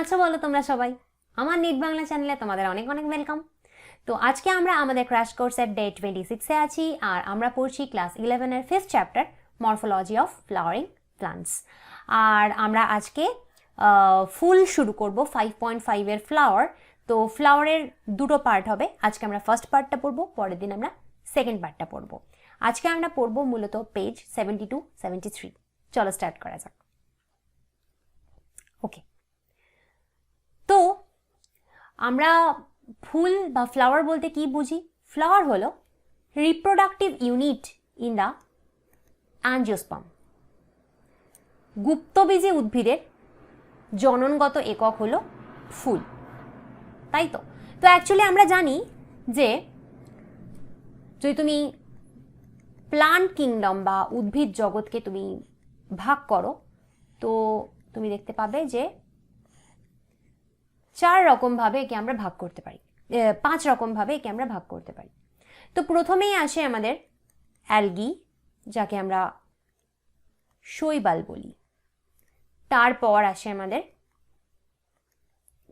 আছো বলো তোমরা সবাই? আমার নিট বাংলা চ্যানেলে তোমাদের অনেক অনেক ওয়েলকাম। তো আজকে আমরা আমাদের ক্র্যাশ কোর্সের ডে 26-এ আছি আর আমরা পড়ছি ক্লাস 11-এর 5th chapter morphology of flowering plants. আর আমরা আজকে ফুল শুরু করব 5.5-এর ফ্লাওয়ার। তো ফ্লাওয়ারের দুটো পার্ট হবে, আজকে আমরা ফার্স্ট পার্টটা পড়বো, পরের দিন আমরা সেকেন্ড পার্টটা পড়বো। আজকে আমরা পড়বো মূলত পেজ 72-73। চলো স্টার্ট করা যাক। ওকে, তো আমরা ফুল বা ফ্লাওয়ার বলতে কি বুঝি? ফ্লাওয়ার হলো reproductive unit in the angiosperm. গুপ্তবীজী উদ্ভিদের জননগত একক হলো ফুল, তাই তো? তো অ্যাকচুয়ালি আমরা জানি যে যদি তুমি প্লান্ট কিংডম বা উদ্ভিদ জগৎকে তুমি ভাগ করো তো তুমি দেখতে পাবে যে 4 রকম ভাবে একে আমরা ভাগ করতে পারি, 5 রকম ভাবে একে আমরা ভাগ করতে পারি। তো প্রথমেই আসে আমাদের অ্যালগি, যাকে আমরা শৈবাল বলি। তারপর আসে আমাদের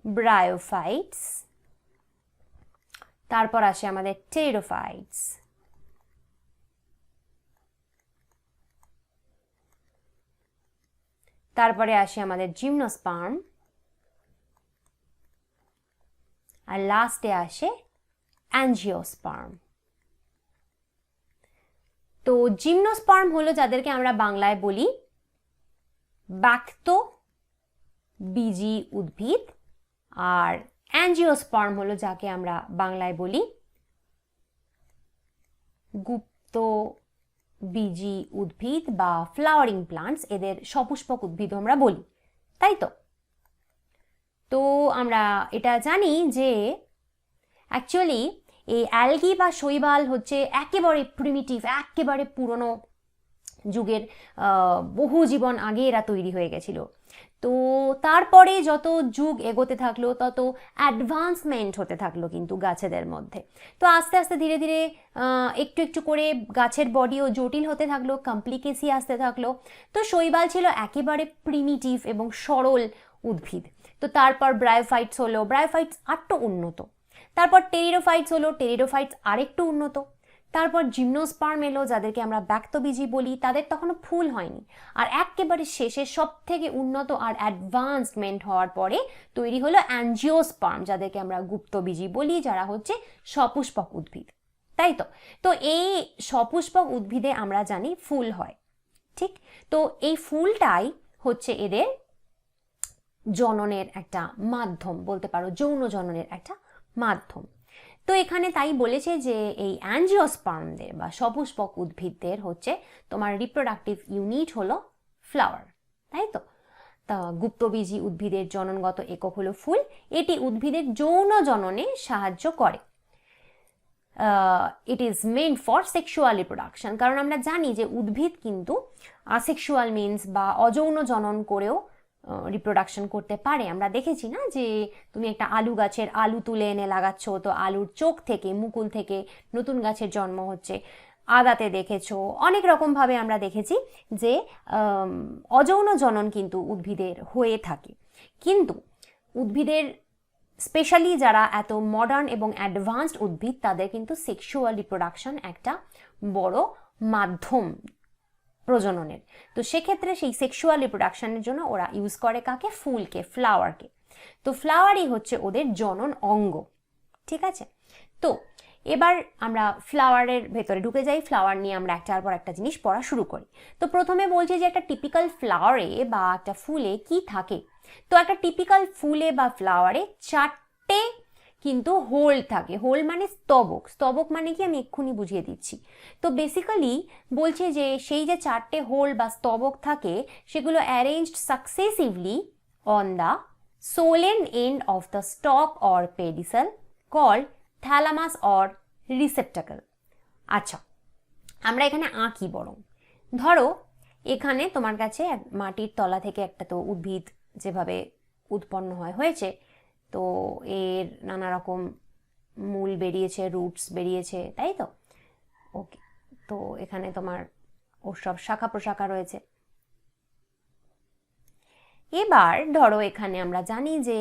ব্রায়োফাইটস, তারপর আসে আমাদের টেরিডোফাইটস, তারপরে আসে আমাদের জিমনোস্পার্ম, আর লাস্টে আসে অ্যাঞ্জিওস্পার্ম। তো জিমনোস্পার্ম হলো যাদেরকে আমরা বাংলায় বলি ব্যাক্তবীজী উদ্ভিদ, আর অ্যাঞ্জিওস্পার্ম হলো যাকে আমরা বাংলায় বলি গুপ্তবীজী উদ্ভিদ বা ফ্লাওয়ারিং প্লান্টস। এদের সপুষ্পক উদ্ভিদ আমরা বলি, তাই তো? তো আমরা এটা জানি যে অ্যাকচুয়ালি এই অ্যালগি বা শৈবাল হচ্ছে একেবারে প্রিমিটিভ, একেবারে পুরনো যুগের, বহু জীবন আগে এরা তৈরি হয়ে গেছিল। তো তারপরে যত যুগ এগোতে থাকলো তত অ্যাডভান্সমেন্ট হতে থাকলো কিন্তু গাছেদের মধ্যে। তো আস্তে আস্তে ধীরে ধীরে একটু একটু করে গাছের বডিও জটিল হতে থাকলো, কমপ্লিকেসি আসতে থাকলো। তো শৈবাল ছিল একেবারে প্রিমিটিভ এবং সরল উদ্ভিদ। তো তারপর ব্রায়োফাইটস হলো, ব্রায়োফাইটস আরটু উন্নত। তারপর টেরিডোফাইটস হলো, টেরিডোফাইটস আরেকটু উন্নত। তারপর জিমনোস্পার্ম এলো, যাদেরকে আমরা ব্যাক্তবীজী বলি, তাদের তখনও ফুল হয়নি। আর একেবারে শেষে সব থেকে উন্নত আর অ্যাডভান্সমেন্ট হওয়ার পরে তৈরি হলো অ্যাঞ্জিওস্পার্ম, যাদেরকে আমরা গুপ্তবীজী বলি, যারা হচ্ছে সপুষ্পক উদ্ভিদ, তাই তো? তো এই সপুষ্পক উদ্ভিদে আমরা জানি ফুল হয়, ঠিক? তো এই ফুলটাই হচ্ছে এদের জননের একটা মাধ্যম, বলতে পারো যৌন জননের একটা মাধ্যম। তো এখানে তাই বলেছে যে এই অ্যাঞ্জিওস্পার্মদের বা সপুষ্পক উদ্ভিদদের হচ্ছে তোমার রিপ্রোডাক্টিভ ইউনিট হলো ফ্লাওয়ার, তাই তো? তা গুপ্তবীজী উদ্ভিদের জননগত একক হলো ফুল। এটি উদ্ভিদের যৌন জননে সাহায্য করে। It is meant for sexual reproduction, কারণ আমরা জানি যে উদ্ভিদ কিন্তু আসেক্সুয়াল মিনস বা অযৌন জনন করেও রিপ্রোডাকশন করতে পারে। আমরা দেখেছি না যে তুমি একটা আলু গাছের আলু তুলে এনে লাগাচ্ছ, তো আলুর চোখ থেকে, মুকুল থেকে নতুন গাছের জন্ম হচ্ছে। আদাতে দেখেছো, অনেক রকমভাবে আমরা দেখেছি যে অযৌন জনন কিন্তু উদ্ভিদের হয়ে থাকে। কিন্তু উদ্ভিদের স্পেশালি যারা এত মডার্ন এবং অ্যাডভান্সড উদ্ভিদ, তাদের কিন্তু সেক্সুয়াল রিপ্রোডাকশন একটা বড় মাধ্যম প্রজননের। তো সেক্ষেত্রে সেই সেক্সুয়াল রিপ্রোডাকশনের জন্য ওরা ইউজ করে কাকে? ফুলকে, ফ্লাওয়ারকে। তো ফ্লাওয়ারই হচ্ছে ওদের জনন অঙ্গ, ঠিক আছে? তো এবার আমরা ফ্লাওয়ারের ভেতরে ঢুকে যাই। ফ্লাওয়ার নিয়ে আমরা একটার পর একটা জিনিস পড়া শুরু করি। তো প্রথমে বলছে যে একটা টিপিক্যাল ফ্লাওয়ারে বা একটা ফুলে কি থাকে। তো একটা টিপিক্যাল ফুলে বা ফ্লাওয়ারে 4টে কিন্তু হোল থাকে। হোল মানে স্তবক। স্তবক মানে কি আমি এক্ষুনি বুঝিয়ে দিচ্ছি। তো বেসিক্যালি বলছে যে সেই যে 4টে হোল বা স্তবক থাকে, সেগুলো arranged successively on the swollen end of the stalk or pedicel called thalamus or receptacle. আচ্ছা, আমরা এখানে আঁকি বরং। ধরো এখানে তোমার কাছে মাটির তলা থেকে একটা তো উদ্ভিদ যেভাবে উৎপন্ন হয়েছে, তো এর নানা রকম মূল বেরিয়েছে, রুটস বেরিয়েছে, তাই তো? ওকে, তো এখানে তোমার ওর সব শাখা প্রশাখা রয়েছে। এবার ধরো এখানে আমরা জানি যে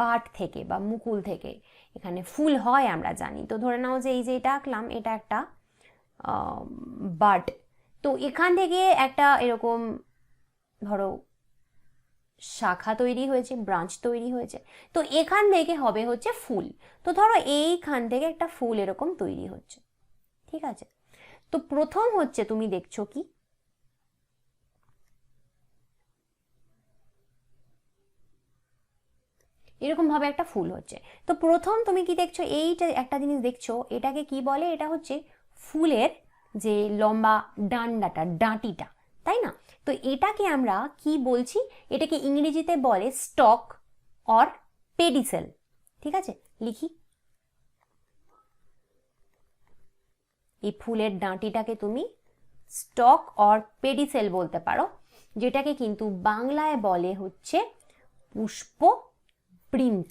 বাট থেকে বা মুকুল থেকে এখানে ফুল হয় আমরা জানি। তো ধরে নাও যে এই যে এটা আঁকলাম, এটা একটা বাট। তো এখান থেকে একটা এরকম ধরো শাখা তৈরি হয়েছে, ব্রাঞ্চ তৈরি হয়েছে। তো এখান থেকে হবে হচ্ছে ফুল। তো ধরো এইখান থেকে একটা ফুল এরকম তৈরি হচ্ছে, ঠিক আছে। তো প্রথম হচ্ছে তুমি দেখছো কি, এরকম ভাবে একটা ফুল হচ্ছে। তো প্রথম তুমি কি দেখছো, এইটা একটা জিনিস দেখছো, এটাকে কি বলে, এটা হচ্ছে ফুলের যে লম্বা ডান্ডাটা, ডাঁটিটা, তাই না? তো এটাকে আমরা কি বলছি, এটাকে ইংরেজিতে বলে স্টক অর পেডিসেল, ঠিক আছে। লিখি, এই ফুলের ডাঁটিটাকে তুমি স্টক অর পেডিসেল বলতে পারো, যেটাকে কিন্তু বাংলায় বলে হচ্ছে পুষ্পবৃন্ত।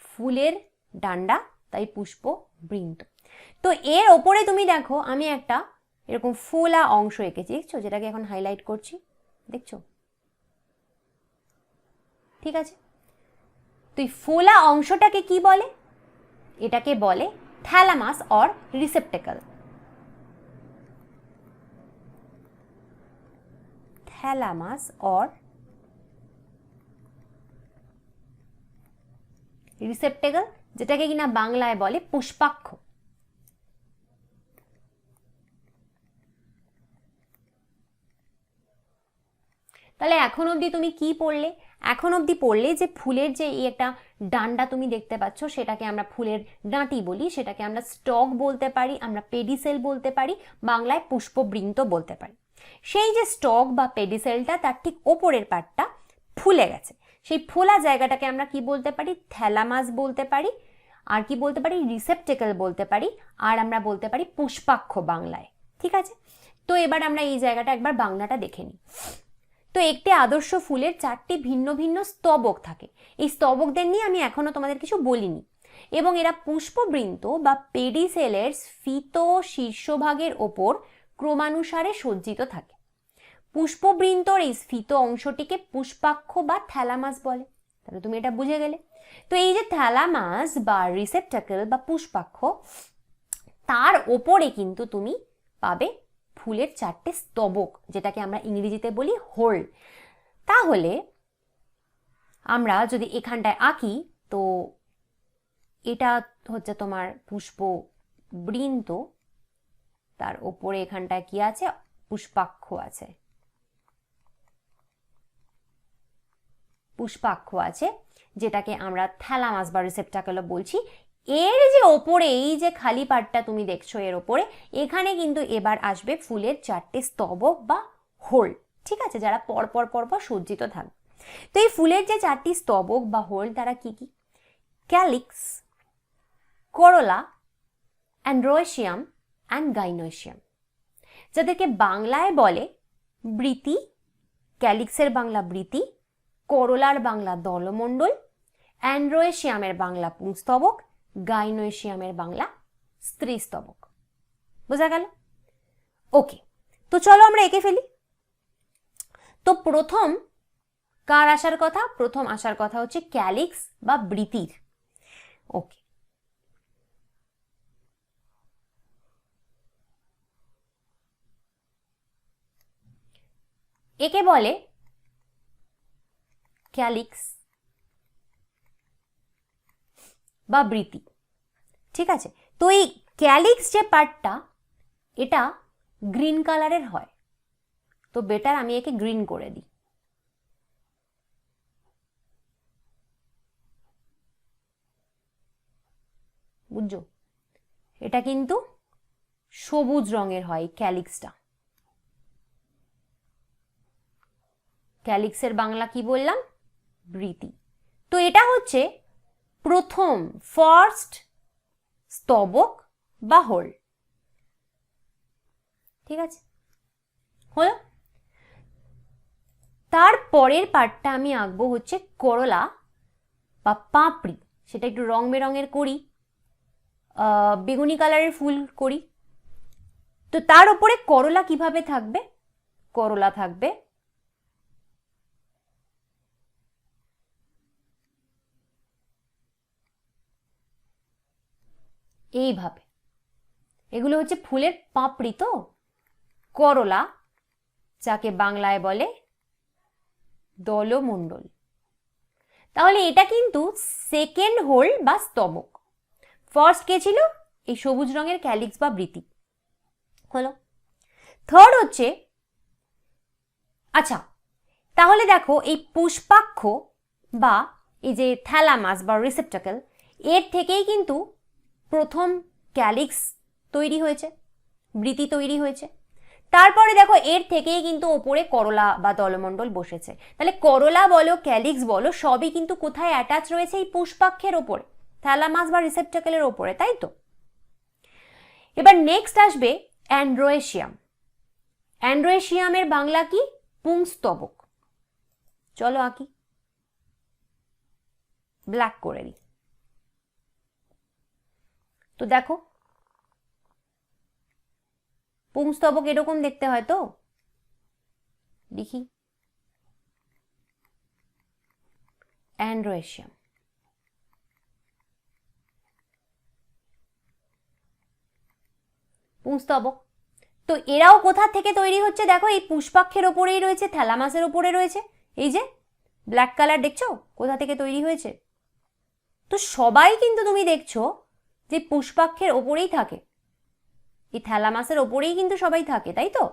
ফুলের ডান্ডা, তাই পুষ্পবৃন্ত। তো এর ওপরে তুমি দেখো আমি একটা এরকম ফোলা অংশ এঁকেছি, দেখছো, যেটাকে এখন হাইলাইট করছি, দেখছো, ঠিক আছে। তো এই ফোলা অংশটাকে কি বলে, এটাকে বলে থ্যালামাস অর রিসেপ্টেকল। থ্যালামাস অর রিসেপ্টেকল, যেটাকে কিনা বাংলায় বলে পুষ্পাক্ষ। তাহলে এখন অবধি তুমি কি পড়লে, এখন অবধি পড়লে যে ফুলের যে এই একটা ডান্ডা তুমি দেখতে পাচ্ছ, সেটাকে আমরা ফুলের ডাঁটি বলি, সেটাকে আমরা স্টক বলতে পারি, আমরা পেডিসেল বলতে পারি, বাংলায় পুষ্পবৃন্ত বলতে পারি। সেই যে স্টক বা পেডিসেলটা, তার ঠিক ওপরের পার্টটা ফুলে গেছে, সেই ফোলা জায়গাটাকে আমরা কি বলতে পারি, থ্যালামাস বলতে পারি, আর কি বলতে পারি, রিসেপ্টেকল বলতে পারি, আর আমরা বলতে পারি পুষ্পাক্ষ বাংলায়, ঠিক আছে। তো এবার আমরা এই জায়গাটা একবার বাংলাটা দেখে নিই। তো একটি আদর্শ ফুলের 4টি ভিন্ন ভিন্ন স্তবক থাকে। এই স্তবকদের নিয়ে আমি এখনো তোমাদের কিছু বলিনি, এবং এরা পুষ্পবৃন্ত বা পেডিসেলের স্ফীত শীর্ষভাগের ওপর ক্রমানুসারে সজ্জিত থাকে। পুষ্পবৃন্তর এই স্ফীত অংশটিকে পুষ্পাক্ষ বা থ্যালামাস বলে। তাহলে তুমি এটা বুঝে গেলে। তো এই যে থ্যালামাস বা রিসেপ্টাকল বা পুষ্পাক্ষ, তার ওপরে কিন্তু তুমি পাবে ফুলের 4টে স্তবক, যেটাকে আমরা ইংরেজিতে বলি হোল। তাহলে আমরা যদি এখানটায় আঁকি, তো এটা হচ্ছে তোমার পুষ্পবৃন্ত, তার ওপরে এখানটায় কি আছে, পুষ্পাক্ষ আছে, পুষ্পাক্ষ আছে, যেটাকে আমরা থ্যালামাস বা রিসেপ্টাকলও বলছি। এর যে ওপরে এই যে খালি পার্টটা তুমি দেখছো, এর ওপরে এখানে কিন্তু এবার আসবে ফুলের 4টে স্তবক বা হোল, ঠিক আছে, যারা পরপর পরপর সজ্জিত থাকবে। তো এই ফুলের যে 4টি স্তবক বা হোল, তারা কি কি, ক্যালিক্স, করোলা, অ্যান্ড্রোয়েশিয়াম অ্যান্ড গাইনোয়েশিয়াম, যাদেরকে বাংলায় বলে বৃতি। ক্যালিক্সের বাংলা বৃতি, করোলার বাংলা দলমণ্ডল, অ্যান্ড্রোয়েশিয়ামের বাংলা পুংস্তবক, গাইনোয়েশিয়ামের বাংলা স্ত্রীস্তবক। বোঝা গেল? ওকে, তো চলো আমরা এঁকে ফেলি। তো প্রথম কার আসার কথা, প্রথম আসার কথা হচ্ছে ক্যালিক্স বা বৃতির। ওকে, একে বলে ক্যালিক্স বা বৃতি, ঠিক আছে। তো এই ক্যালিক্স যে পার্টটা, এটা গ্রিন কালারের হয়। তো বেটার আমি একে গ্রিন করে দিই। বুঝছো, এটা কিন্তু সবুজ রঙের হয় ক্যালিক্সটা। ক্যালিক্সের বাংলা কি বললাম, বৃতি। তো এটা হচ্ছে প্রথম, ফার্স্ট স্তবক বা হোল, ঠিক আছে, হলো। তার পরের পার্টটা আমি আঁকবো হচ্ছে করলা বা পাপড়ি, সেটা একটু রং বেরঙের করি, বেগুনি কালারের ফুল করি। তো তার উপরে করোলা কিভাবে থাকবে? করোলা থাকবে এইভাবে। এগুলো হচ্ছে ফুলের পাপড়ি, তো করোলা, যাকে বাংলায় বলে দলমণ্ডল। তাহলে এটা কিন্তু সেকেন্ড হোল বা স্তবক। ফার্স্ট কে ছিল? এই সবুজ রঙের ক্যালিক্স বা বৃতি হলো। থার্ড হচ্ছে, আচ্ছা তাহলে দেখো এই পুষ্পাক্ষ বা এই যে থ্যালামাস বা রিসেপ্টাকল, এর থেকেই কিন্তু প্রথম ক্যালিক্স তৈরি হয়েছে, বৃতি তৈরি হয়েছে। তারপরে দেখো এর থেকেই কিন্তু ওপরে করোলা বা দলমণ্ডল বসেছে। তাহলে করোলা বলো, ক্যালিক্স বলো, সবই কিন্তু কোথায় অ্যাটাচ রয়েছে? এই পুষ্পাক্ষের ওপরে, থ্যালামাস বা রিসেপ্টাকলের ওপরে, তাই তো? এবার নেক্সট আসবে অ্যান্ড্রোয়েশিয়াম। অ্যান্ড্রোয়েশিয়ামের বাংলা কি? পুংস্তবক। চলো আঁকি, ব্ল্যাক করে দিই। তো দেখো পুংস্তবক এরকম দেখতে হয়, তো লিখি অ্যান্ড্রোয়েশিয়াম। পুংস্তবক। তো এরাও কোথা থেকে তৈরি হচ্ছে? দেখো এই পুষ্পাক্ষের ওপরেই রয়েছে, থ্যালামাসের ওপরে রয়েছে। এই যে ব্ল্যাক কালার দেখছো, কোথা থেকে তৈরি হয়েছে? তো সবাই কিন্তু তুমি দেখছো যে পুষ্পাক্ষের ওপরেই থাকে, এই থ্যালামাসের ওপরেই কিন্তু সবাই থাকে, তাই তো?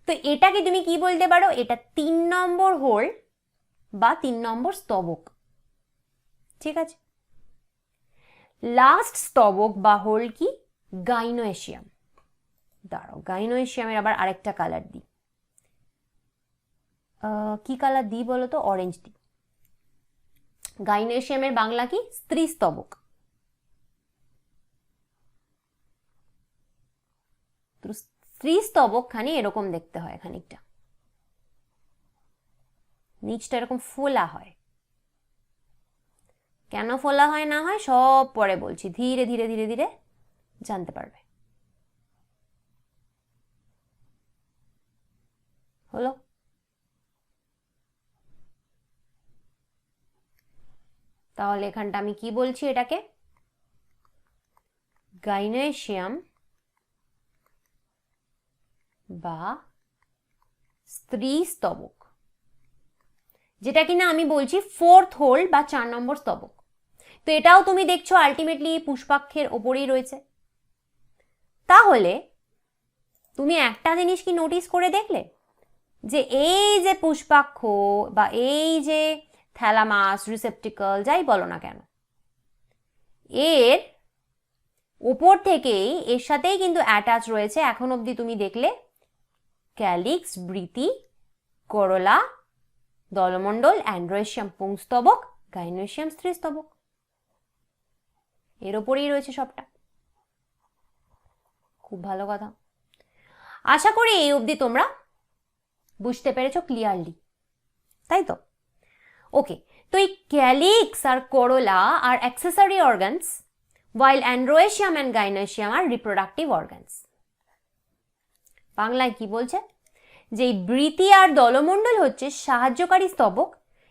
তো এটাকে তুমি কি বলতে পারো? এটা 3 নম্বর হোল বা 3 নম্বর স্তবক। ঠিক আছে। লাস্ট স্তবক বা হোল কি? গাইনোয়েশিয়াম। দাঁড়াও, গাইনোয়েশিয়ামের আবার আরেকটা কালার দিই। কি কালার দিই বলো তো? অরেঞ্জ দিই। গাইনোয়েশিয়ামের বাংলা কি? স্ত্রী স্তবক। স্ত্রী স্তবক খানি এরকম দেখতে হয়, খানিকটা নিচটা এরকম ফোলা হয়। কেন ফোলা হয় না হয় সব পরে বলছি, ধীরে ধীরে ধীরে ধীরে জানতে পারবে। হলো? তাহলে এখানটা আমি কি বলছি? এটাকে গাইনোয়েশিয়াম বা স্ত্রী স্তবক, যেটা কিনা আমি বলছি 4th হোল বা 4 নম্বর স্তবক। তো এটাও তুমি দেখছো আলটিমেটলি পুষ্পাক্ষের ওপরেই রয়েছে। তাহলে তুমি একটা জিনিস কি নোটিস করে দেখলে, যে এই যে পুষ্পাক্ষ বা এই যে থ্যালামাস, রিসেপ্টিকল, যাই বলো না কেন, এর ওপর থেকেই এর সাথেই কিন্তু অ্যাটাচ রয়েছে এখন অবধি তুমি দেখলে ক্যালিক্স, বৃতি, করোলা, দলমণ্ডল, অ্যান্ড্রোয়েশিয়াম পুংস্তবক, গাইনোয়েশিয়াম স্ত্রীস্তবক। এর ওপরেই রয়েছে সবটা। খুব ভালো কথা। আশা করি এই অবধি তোমরা বুঝতে পেরেছো ক্লিয়ারলি, তাই তো? ওকে, তো এই ক্যালিক্স আর করোলা আর accessory organs, while androecium and gynoecium are reproductive organs. বাংলায় কি বলছে? যে বৃতি আর দলমণ্ডল হচ্ছে সাহায্যকারী স্তবক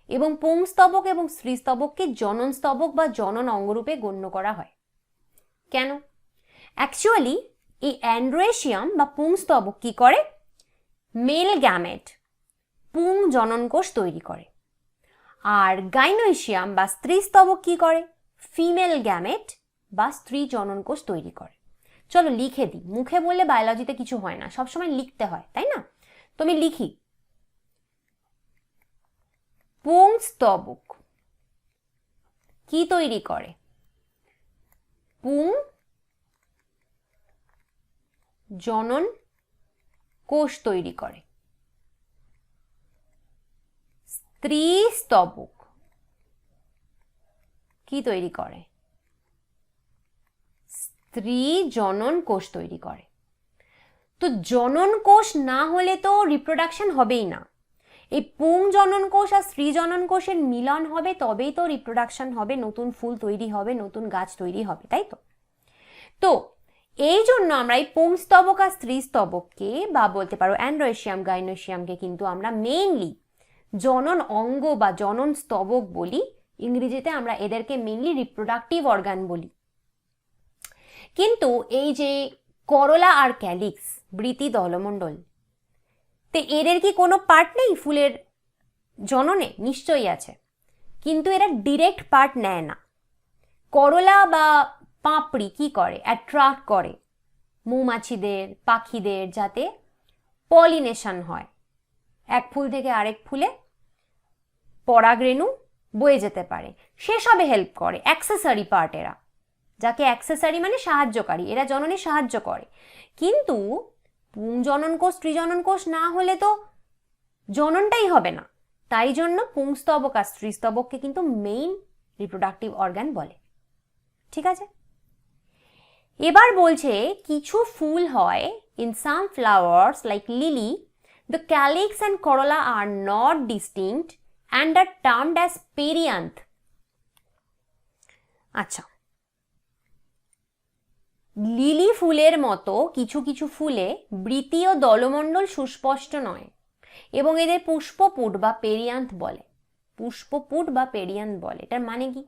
এবং পুংস্তবক এবং স্ত্রীস্তবককে জনন স্তবক বা জনন অঙ্গরূপে গণ্য করা হয়। কেন? অ্যাকচুয়ালি এই অ্যান্ড্রোয়েশিয়াম বা পুংস্তবক কি করে? মেল গ্যামেট, পুং জনন কোষ তৈরি করে। আর গাইনোয়েশিয়াম বা স্ত্রীস্তবক কি করে? ফিমেল গ্যামেট বা স্ত্রী জনন কোষ তৈরি করে। চলো লিখে দিই, মুখে বললে বায়োলজিতে কিছু হয় না, সবসময় লিখতে হয়, তাই না? তো আমি লিখি, পুংস্তবক কি তৈরি করে? পুং জনন কোষ তৈরি করে। স্ত্রী স্তবক কি তৈরি করে? স্ত্রী জনন কোষ তৈরি করে। তো জনন কোষ না হলে তো রিপ্রোডাকশন হবেই না। এই পুং জনন কোষ আর স্ত্রী জনন কোষের মিলন হবে, তবেই তো রিপ্রোডাকশন হবে, নতুন ফুল তৈরি হবে, নতুন গাছ তৈরি হবে, তাই তো? তো এই জন্য আমরা এই পুংস্তবক আর স্ত্রীস্তবককে বা বলতে পারো অ্যান্ড্রয়েশিয়াম গাইনোশিয়ামকে কিন্তু আমরা মেইনলি জনন অঙ্গ বা জনন স্তবক বলি। ইংরেজিতে আমরা এদেরকে মেইনলি রিপ্রোডাক্টিভ অর্গান বলি। কিন্তু এই যে করলা আর ক্যালিক্স, বৃতি, দলমণ্ডল, তো এদের কি কোনো পার্ট নেই ফুলের জননে? নিশ্চয়ই আছে, কিন্তু এরা ডিরেক্ট পার্ট নেয় না। করলা বা পাপড়ি কি করে? অ্যাট্রাক্ট করে মৌমাছিদের, পাখিদের, যাতে পলিনেশন হয়, এক ফুল থেকে আরেক ফুলে পরাগরেণু বয়ে যেতে পারে, সেসবে হেল্প করে। অ্যাক্সেসরি পার্ট এরা, যাকে অ্যাক্সেসরি মানে সাহায্যকারী, এরা জননে সাহায্য করে। কিন্তু পুংজনন কোষ, স্ত্রীজনন কোষ না হলে তো জননটাই হবে না। তাই জন্য পুংস্তবক আর স্ত্রীস্তবককে কিন্তু মেইন রিপ্রোডাক্টিভ অর্গান বলে। ঠিক আছে, এবার বলছে কিছু ফুল হয় in some flowers like lily, the calyx and corolla are not distinct and are termed as perianth. আচ্ছা, লিলি ফুলের মতো কিছু কিছু ফুলে বৃতি ও দলমণ্ডল সুস্পষ্ট নয় এবং এদের পুষ্পপুট বা পেরিয়ান্থ বলে। পুষ্পপুট বা পেরিয়ান্থ বলে, এটার মানে কি?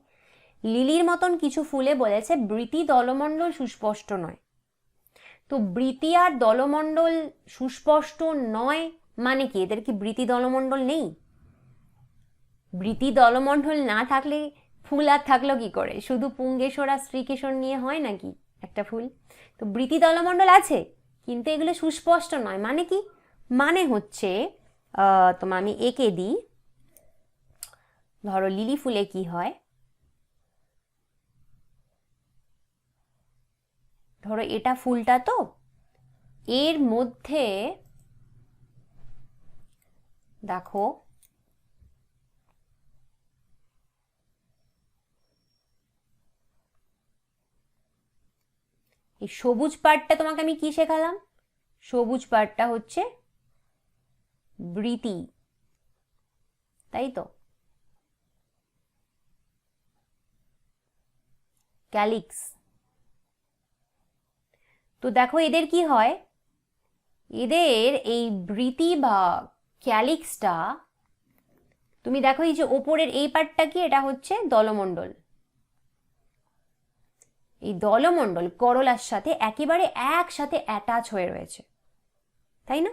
লিলির মতন কিছু ফুলে বলেছে বৃতি দলমণ্ডল সুস্পষ্ট নয়। তো বৃতি আর দলমণ্ডল সুস্পষ্ট নয় মানে কি? এদের কি বৃতি দলমণ্ডল নেই? বৃতি দলমণ্ডল না থাকলে ফুল আর থাকলো কি করে? শুধু পুংকেশর আর স্ত্রীকেশর নিয়ে হয় নাকি একটা ফুল? তো বৃতি দলমণ্ডল আছে, কিন্তু এগুলো সুস্পষ্ট নয়। মানে কি? মানে হচ্ছে তোমার আমি এঁকে দিই। ধরো লিলি ফুলে কি হয়, ধরো এটা ফুলটা, তো এর মধ্যে দেখো এই সবুজ পার্টটা তোমাকে আমি কি শেখালাম? সবুজ পার্টটা হচ্ছে বৃতি, তাই তো? ক্যালিক্স। তো দেখো এদের কি হয়, এদের এই বৃতি বা ক্যালিক্সটা, তুমি দেখো এই যে ওপরের এই পার্টটা কি, এটা হচ্ছে দলমণ্ডল। এই দলমণ্ডল করলার সাথে একেবারে একসাথে অ্যাটাচ হয়ে রয়েছে, তাই না?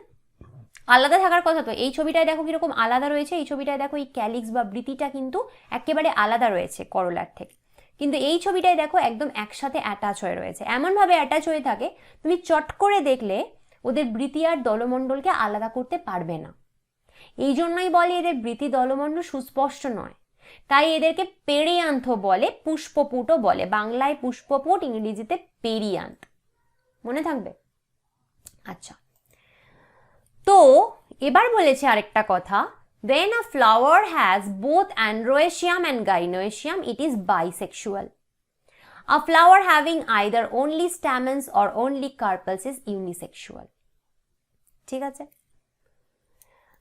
আলাদা থাকার কথা তো। এই ছবিটায় দেখো কিরকম আলাদা রয়েছে, এই ছবিটায় দেখো এই ক্যালিক্স বা বৃতিটা কিন্তু একেবারে আলাদা রয়েছে করলার থেকে, কিন্তু এই ছবিটায় দেখো একদম একসাথে অ্যাটাচ হয়ে রয়েছে। এমনভাবে অ্যাটাচ হয়ে থাকে তুমি চট করে দেখলে ওদের বৃতি আর দলমণ্ডলকে আলাদা করতে পারবে না। এই জন্যই বলে এদের বৃতি দলমণ্ডল সুস্পষ্ট নয়, তাই এদেরকে পেরিয়ান্থ বলে, পুষ্পপুটও বলে। বাংলায় পুষ্পপুট, ইংরেজিতে পেরিয়ান্থ, মনে থাকবে। আচ্ছা, তো এবার বলেছে আরেকটা কথা, when a flower has both androecium and gynoecium it is bisexual. A flower having either only stamens or only carpels is unisexual. ঠিক আছে,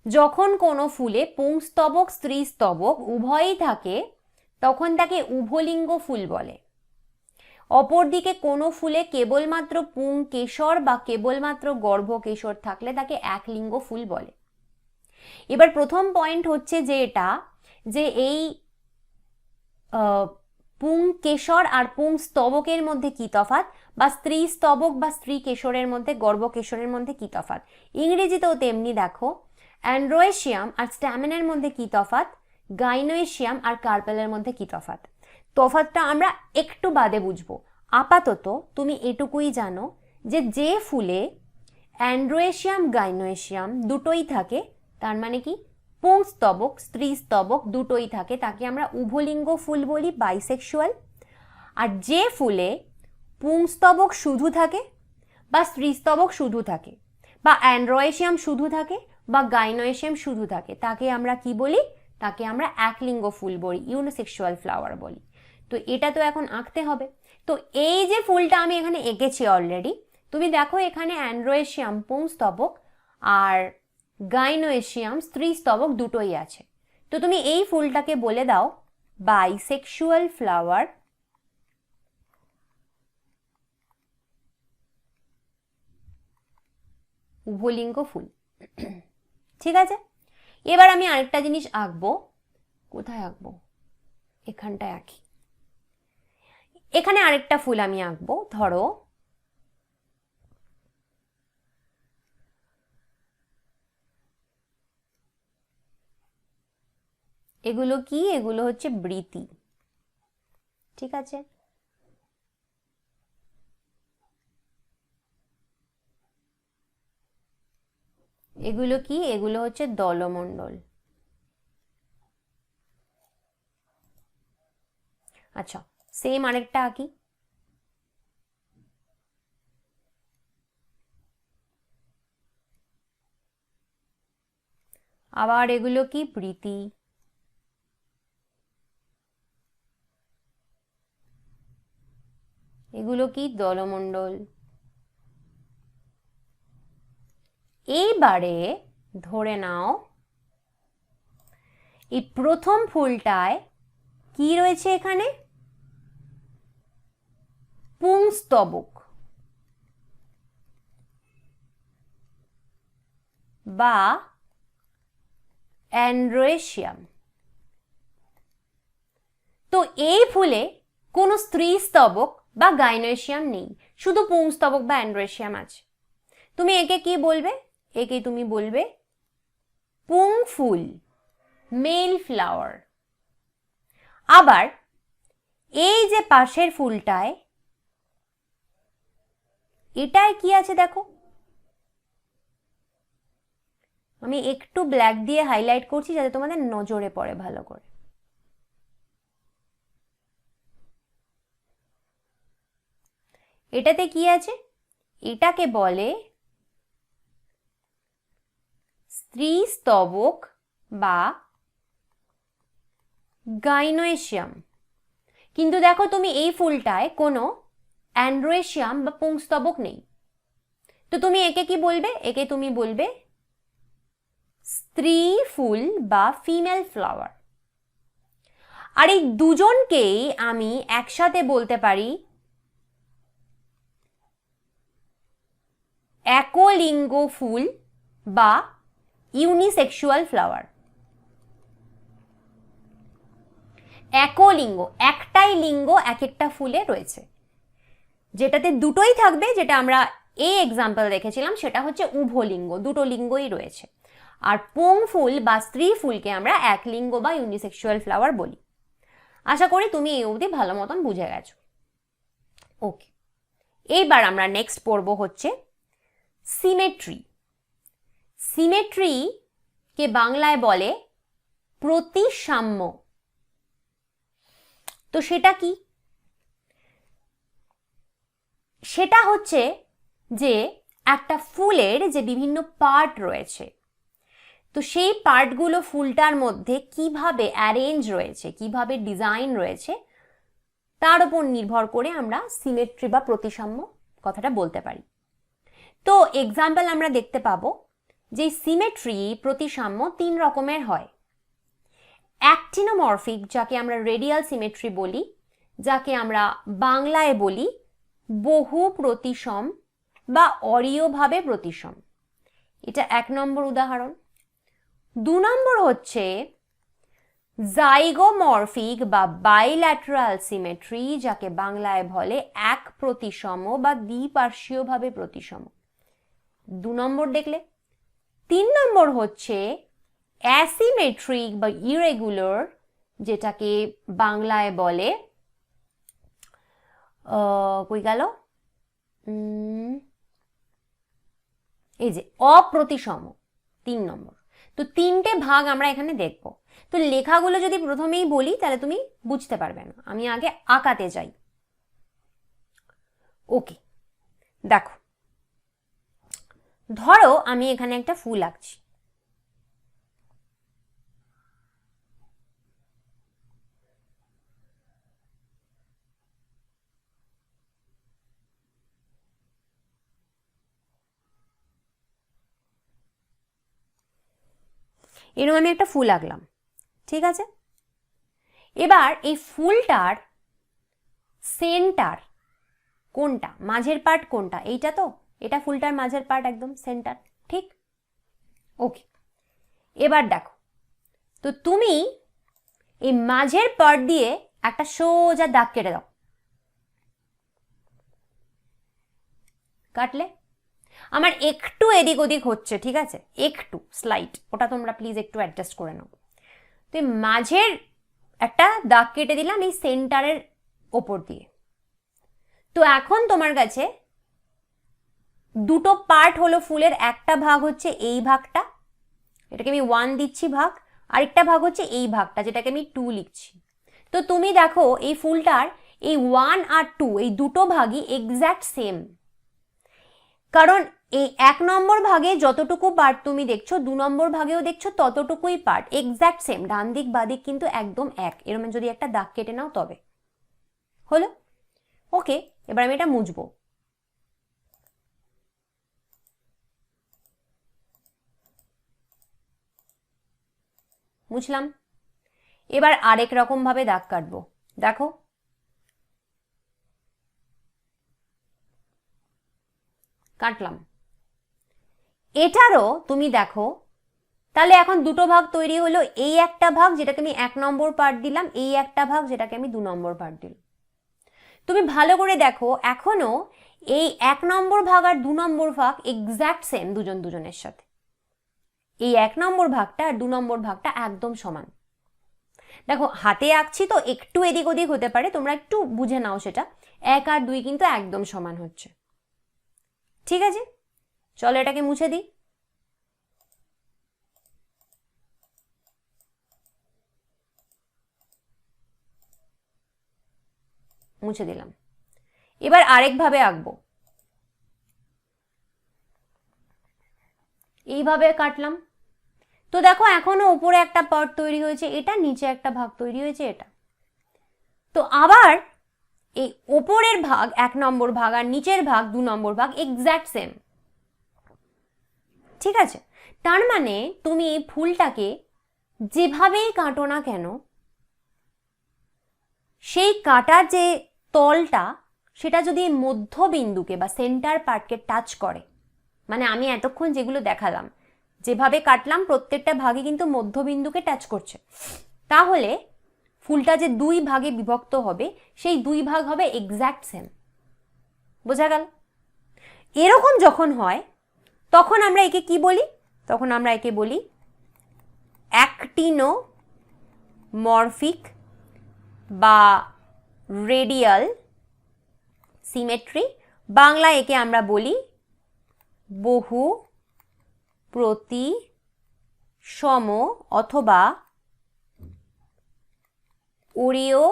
যখন কোনো ফুলে পুংস্তবক স্ত্রীস্তবক উভয়ই থাকে তখন তাকে উভলিঙ্গ ফুল বলে। অপরদিকে কোনো ফুলে কেবলমাত্র পুংকেশর বা কেবলমাত্র গর্ভকেশর থাকলে তাকে একলিঙ্গ ফুল বলে। এবার প্রথম পয়েন্ট হচ্ছে যে এটা, যে এই পুংকেশর আর পুংস্তবকের মধ্যে কি তফাৎ, বা স্ত্রীস্তবক বা স্ত্রীকেশরের মধ্যে, গর্ভকেশরের মধ্যে কি তফাৎ। ইংরেজিতেও তেমনি দেখো, অ্যান্ড্রয়েশিয়াম আর স্ট্যামেনের মধ্যে কি তফাৎ, গাইনোয়েশিয়াম আর কার্পেলের মধ্যে কি তফাৎ। তফাৎটা আমরা একটু বাদে বুঝবো। আপাতত তুমি এটুকুই জানো যে যে ফুলে অ্যান্ড্রয়েশিয়াম গাইনোয়েশিয়াম দুটোই থাকে, তার মানে কি পুংস্তবক স্ত্রীস্তবক দুটোই থাকে, তাকে আমরা উভলিঙ্গ ফুল বলি, বাইসেক্সুয়াল। আর যে ফুলে পুংস্তবক শুধু থাকে বা স্ত্রীস্তবক শুধু থাকে বা অ্যান্ড্রয়েশিয়াম শুধু থাকে বা গাইনোয়েশিয়াম শুধু থাকে, তাকে আমরা কি বলি? তাকে আমরা একলিঙ্গ ফুল বলি, ইউনিসেক্সুয়াল ফ্লাওয়ার বলি। তো এটা তো এখন আঁকতে হবে। তো এই যে ফুলটা আমি এখানে এঁকেছি অলরেডি, তুমি দেখো এখানে অ্যান্ড্রয়েশিয়াম পুংস্তবক আর গাইনোয়েশিয়াম স্ত্রীস্তবক দুটোই আছে। তো তুমি এই ফুলটাকে বলে দাও বাইসেক্সুয়াল ফ্লাওয়ার উভলিঙ্গ ফুল। ঠিক আছে, এবার আমি আরেকটা জিনিস আঁকবো। কোথায় আঁকবো? এখানটায় আঁকি। এখানে আরেকটা ফুল আমি আঁকবো। ধরো এগুলো কি? এগুলো হচ্ছে বৃতি। ঠিক আছে, এগুলো কি? এগুলো হচ্ছে দলমণ্ডল। আচ্ছা, সেম আরেকটা আঁকি। আবার এগুলো কি? বৃতি। এগুলো কি? দলমণ্ডল। এইবারে ধরে নাও এই প্রথম ফুলটায় কি রয়েছে? এখানে পুংস্তবক বা অ্যান্ড্রোয়েশিয়াম। তো এই ফুলে কোনো স্ত্রী স্তবক বা গাইনোয়েশিয়াম নেই, শুধু পুংস্তবক বা অ্যান্ড্রোয়েশিয়াম আছে। তুমি একে কি বলবে? একে তুমি বলবে পুং ফুল, মেল ফ্লাওয়ার। আবার এই যে পাশের ফুলটায়, এটায় কি আছে দেখো, আমি একটু ব্ল্যাক দিয়ে হাইলাইট করছি যাতে তোমাদের নজরে পড়ে ভালো করে। এটাতে কি আছে? এটাকে বলে স্ত্রী স্তবক বা গাইনোয়েশিয়াম। কিন্তু দেখো তুমি এই ফুলটায় কোনো অ্যান্ড্রোয়েশিয়াম বা পুংস্তবক নেই। তো তুমি একে কি বলবে? একে তুমি বলবে স্ত্রী ফুল বা ফিমেল ফ্লাওয়ার। আর এই দুজনকেই আমি একসাথে বলতে পারি একলিঙ্গ ফুল বা ইউনিসেক্সুয়াল ফ্লাওয়ার। একলিঙ্গ, একটাই লিঙ্গ এক একটা ফুলে রয়েছে। যেটাতে দুটোই থাকবে, যেটা আমরা এই এক্সাম্পল দেখেছিলাম, সেটা হচ্ছে উভলিঙ্গ, দুটো লিঙ্গই রয়েছে। আর পুং ফুল বা স্ত্রী ফুলকে আমরা এক লিঙ্গ বা ইউনিসেক্সুয়াল ফ্লাওয়ার বলি। আশা করি তুমি এই অবধি ভালো মতন বুঝে গেছো। ওকে, এইবার আমরা নেক্সট পড়বো হচ্ছে সিমেট্রি। সিমেট্রি কে বাংলায় বলে প্রতিসাম্য। তো সেটা কি? সেটা হচ্ছে যে একটা ফুলের যে বিভিন্ন পার্ট রয়েছে, তো সেই পার্টগুলো ফুলটার মধ্যে কিভাবে অ্যারেঞ্জ রয়েছে, কিভাবে ডিজাইন রয়েছে, তার উপর নির্ভর করে আমরা সিমেট্রি বা প্রতিসাম্য কথাটা বলতে পারি। তো এক্সাম্পল আমরা দেখতে পাবো যে সিমেট্রি, প্রতিসাম্য তিন রকমের হয়। অ্যাক্টিনোমরফিক, যাকে আমরা রেডিয়াল সিমেট্রি বলি, যাকে আমরা বাংলায় বলি বহু প্রতিসম বা অরীয়ভাবে প্রতিসম। এটা 1 নম্বর উদাহরণ। 2 নম্বর হচ্ছে জাইগোমরফিক বা বাইল্যাটারাল সিমেট্রি, যাকে বাংলায় বলে এক প্রতিসম বা দ্বিপার্শ্বীয়ভাবে প্রতিসম। 2 নম্বর দেখলে। 3 নম্বর হচ্ছে অ্যাসিমেট্রিক বা ইরেগুলার, যেটাকে বাংলায় বলে কই গেল, এই যে অপ্রতিসম। 3 নম্বর। তো 3টে ভাগ আমরা এখানে দেখব। তো লেখাগুলো যদি প্রথমেই বলি তাহলে তুমি বুঝতে পারবে না, আমি আগে আঁকাতে যাই। ওকে, দেখো, ধরো আমি এখানে একটা ফুল আঁকছি। এরকম আমি একটা ফুল আঁকলাম, ঠিক আছে। এবার এই ফুলটার সেন্টার কোনটা, মাঝের পার্ট কোনটা? এইটা তো, এটা ফুলটার মাঝের পার্ট, একদম সেন্টার। ঠিক? ওকে, এবার দেখো, তো তুমি এই মাঝের পার্ট দিয়ে একটা সোজা দাগ কেটে দাও। কাটলে? আমার একটু এদিক ওদিক হচ্ছে, ঠিক আছে, একটু স্লাইট, ওটা তোমরা প্লিজ একটু অ্যাডজাস্ট করে নাও। তো মাঝের একটা দাগ কেটে দিলাম এই সেন্টারের ওপর দিয়ে। তো এখন তোমার কাছে দুটো পার্ট হলো ফুলের, একটা ভাগ হচ্ছে এই ভাগটা, এটাকে আমি 1 দিচ্ছি ভাগ, আরেকটা ভাগ হচ্ছে এই ভাগটা যেটাকে আমি 2 লিখছি। তো তুমি দেখো এই ফুলটার এই 1 আর 2 এই দুটো ভাগই এক্স্যাক্ট সেম, কারণ এই 1 নম্বর ভাগে যতটুকু পার্ট তুমি দেখছো 2 নম্বর ভাগেও দেখছো ততটুকুই পার্ট, এক্স্যাক্ট সেম, ডান দিক বাদিক কিন্তু একদম এক। এরকম যদি একটা দাগ কেটে নাও তবে হলো। ওকে, এবার আমি এটা মুছবো। মুছলাম। এবার আরেক রকম ভাবে দাগ কাটবো, দেখো কাটলাম। এটারও তুমি দেখো, তাহলে এখন দুটো ভাগ তৈরি হলো, এই একটা ভাগ যেটাকে আমি 1 নম্বর পার্ট দিলাম, এই একটা ভাগ যেটাকে আমি 2 নম্বর পার্ট দিলাম। তুমি ভালো করে দেখো এখনো এই 1 নম্বর ভাগ আর 2 নম্বর ভাগ এক্স্যাক্ট সেম দুজন দুজনের সাথে। এই 1 নম্বর ভাগটা আর 2 নম্বর ভাগটা একদম সমান। দেখো হাতে আঁকছি তো একটু এদিক ওদিক হতে পারে, তোমরা একটু বুঝে নাও সেটা। 1 আর 2 কিন্তু একদম সমান হচ্ছে। ঠিক আছে, চলো এটাকে মুছে দিই। মুছে দিলাম। এবার আরেকভাবে আঁকবো, এইভাবে কাটলাম। তো দেখো এখনো উপরে একটা পার্ট তৈরি হয়েছে এটা, নিচে একটা ভাগ তৈরি হয়েছে এটা। তো আবার এই ওপরের ভাগ 1 নম্বর ভাগ আর নিচের ভাগ 2 নম্বর ভাগ এক্স্যাক্ট সেম। ঠিক আছে, তার মানে তুমি এই ফুলটাকে যেভাবেই কাটো না কেন, সেই কাটার যে তলটা সেটা যদি মধ্যবিন্দুকে বা সেন্টার পার্টকে টাচ করে, মানে আমি এতক্ষণ যেগুলো দেখালাম যেভাবে কাটলাম প্রত্যেকটা ভাগে কিন্তু মধ্যবিন্দুকে টাচ করছে, তাহলে ফুলটা যে 2 ভাগে বিভক্ত হবে সেই 2 ভাগ হবে এক্স্যাক্ট সেম। বোঝা গেল? এরকম যখন হয় তখন আমরা একে কি বলি? তখন আমরা একে বলি অ্যাক্টিনোমরফিক বা রেডিয়াল সিমেট্রি। বাংলা একে আমরা বলি বহু প্রতিসম অথবা অরীয়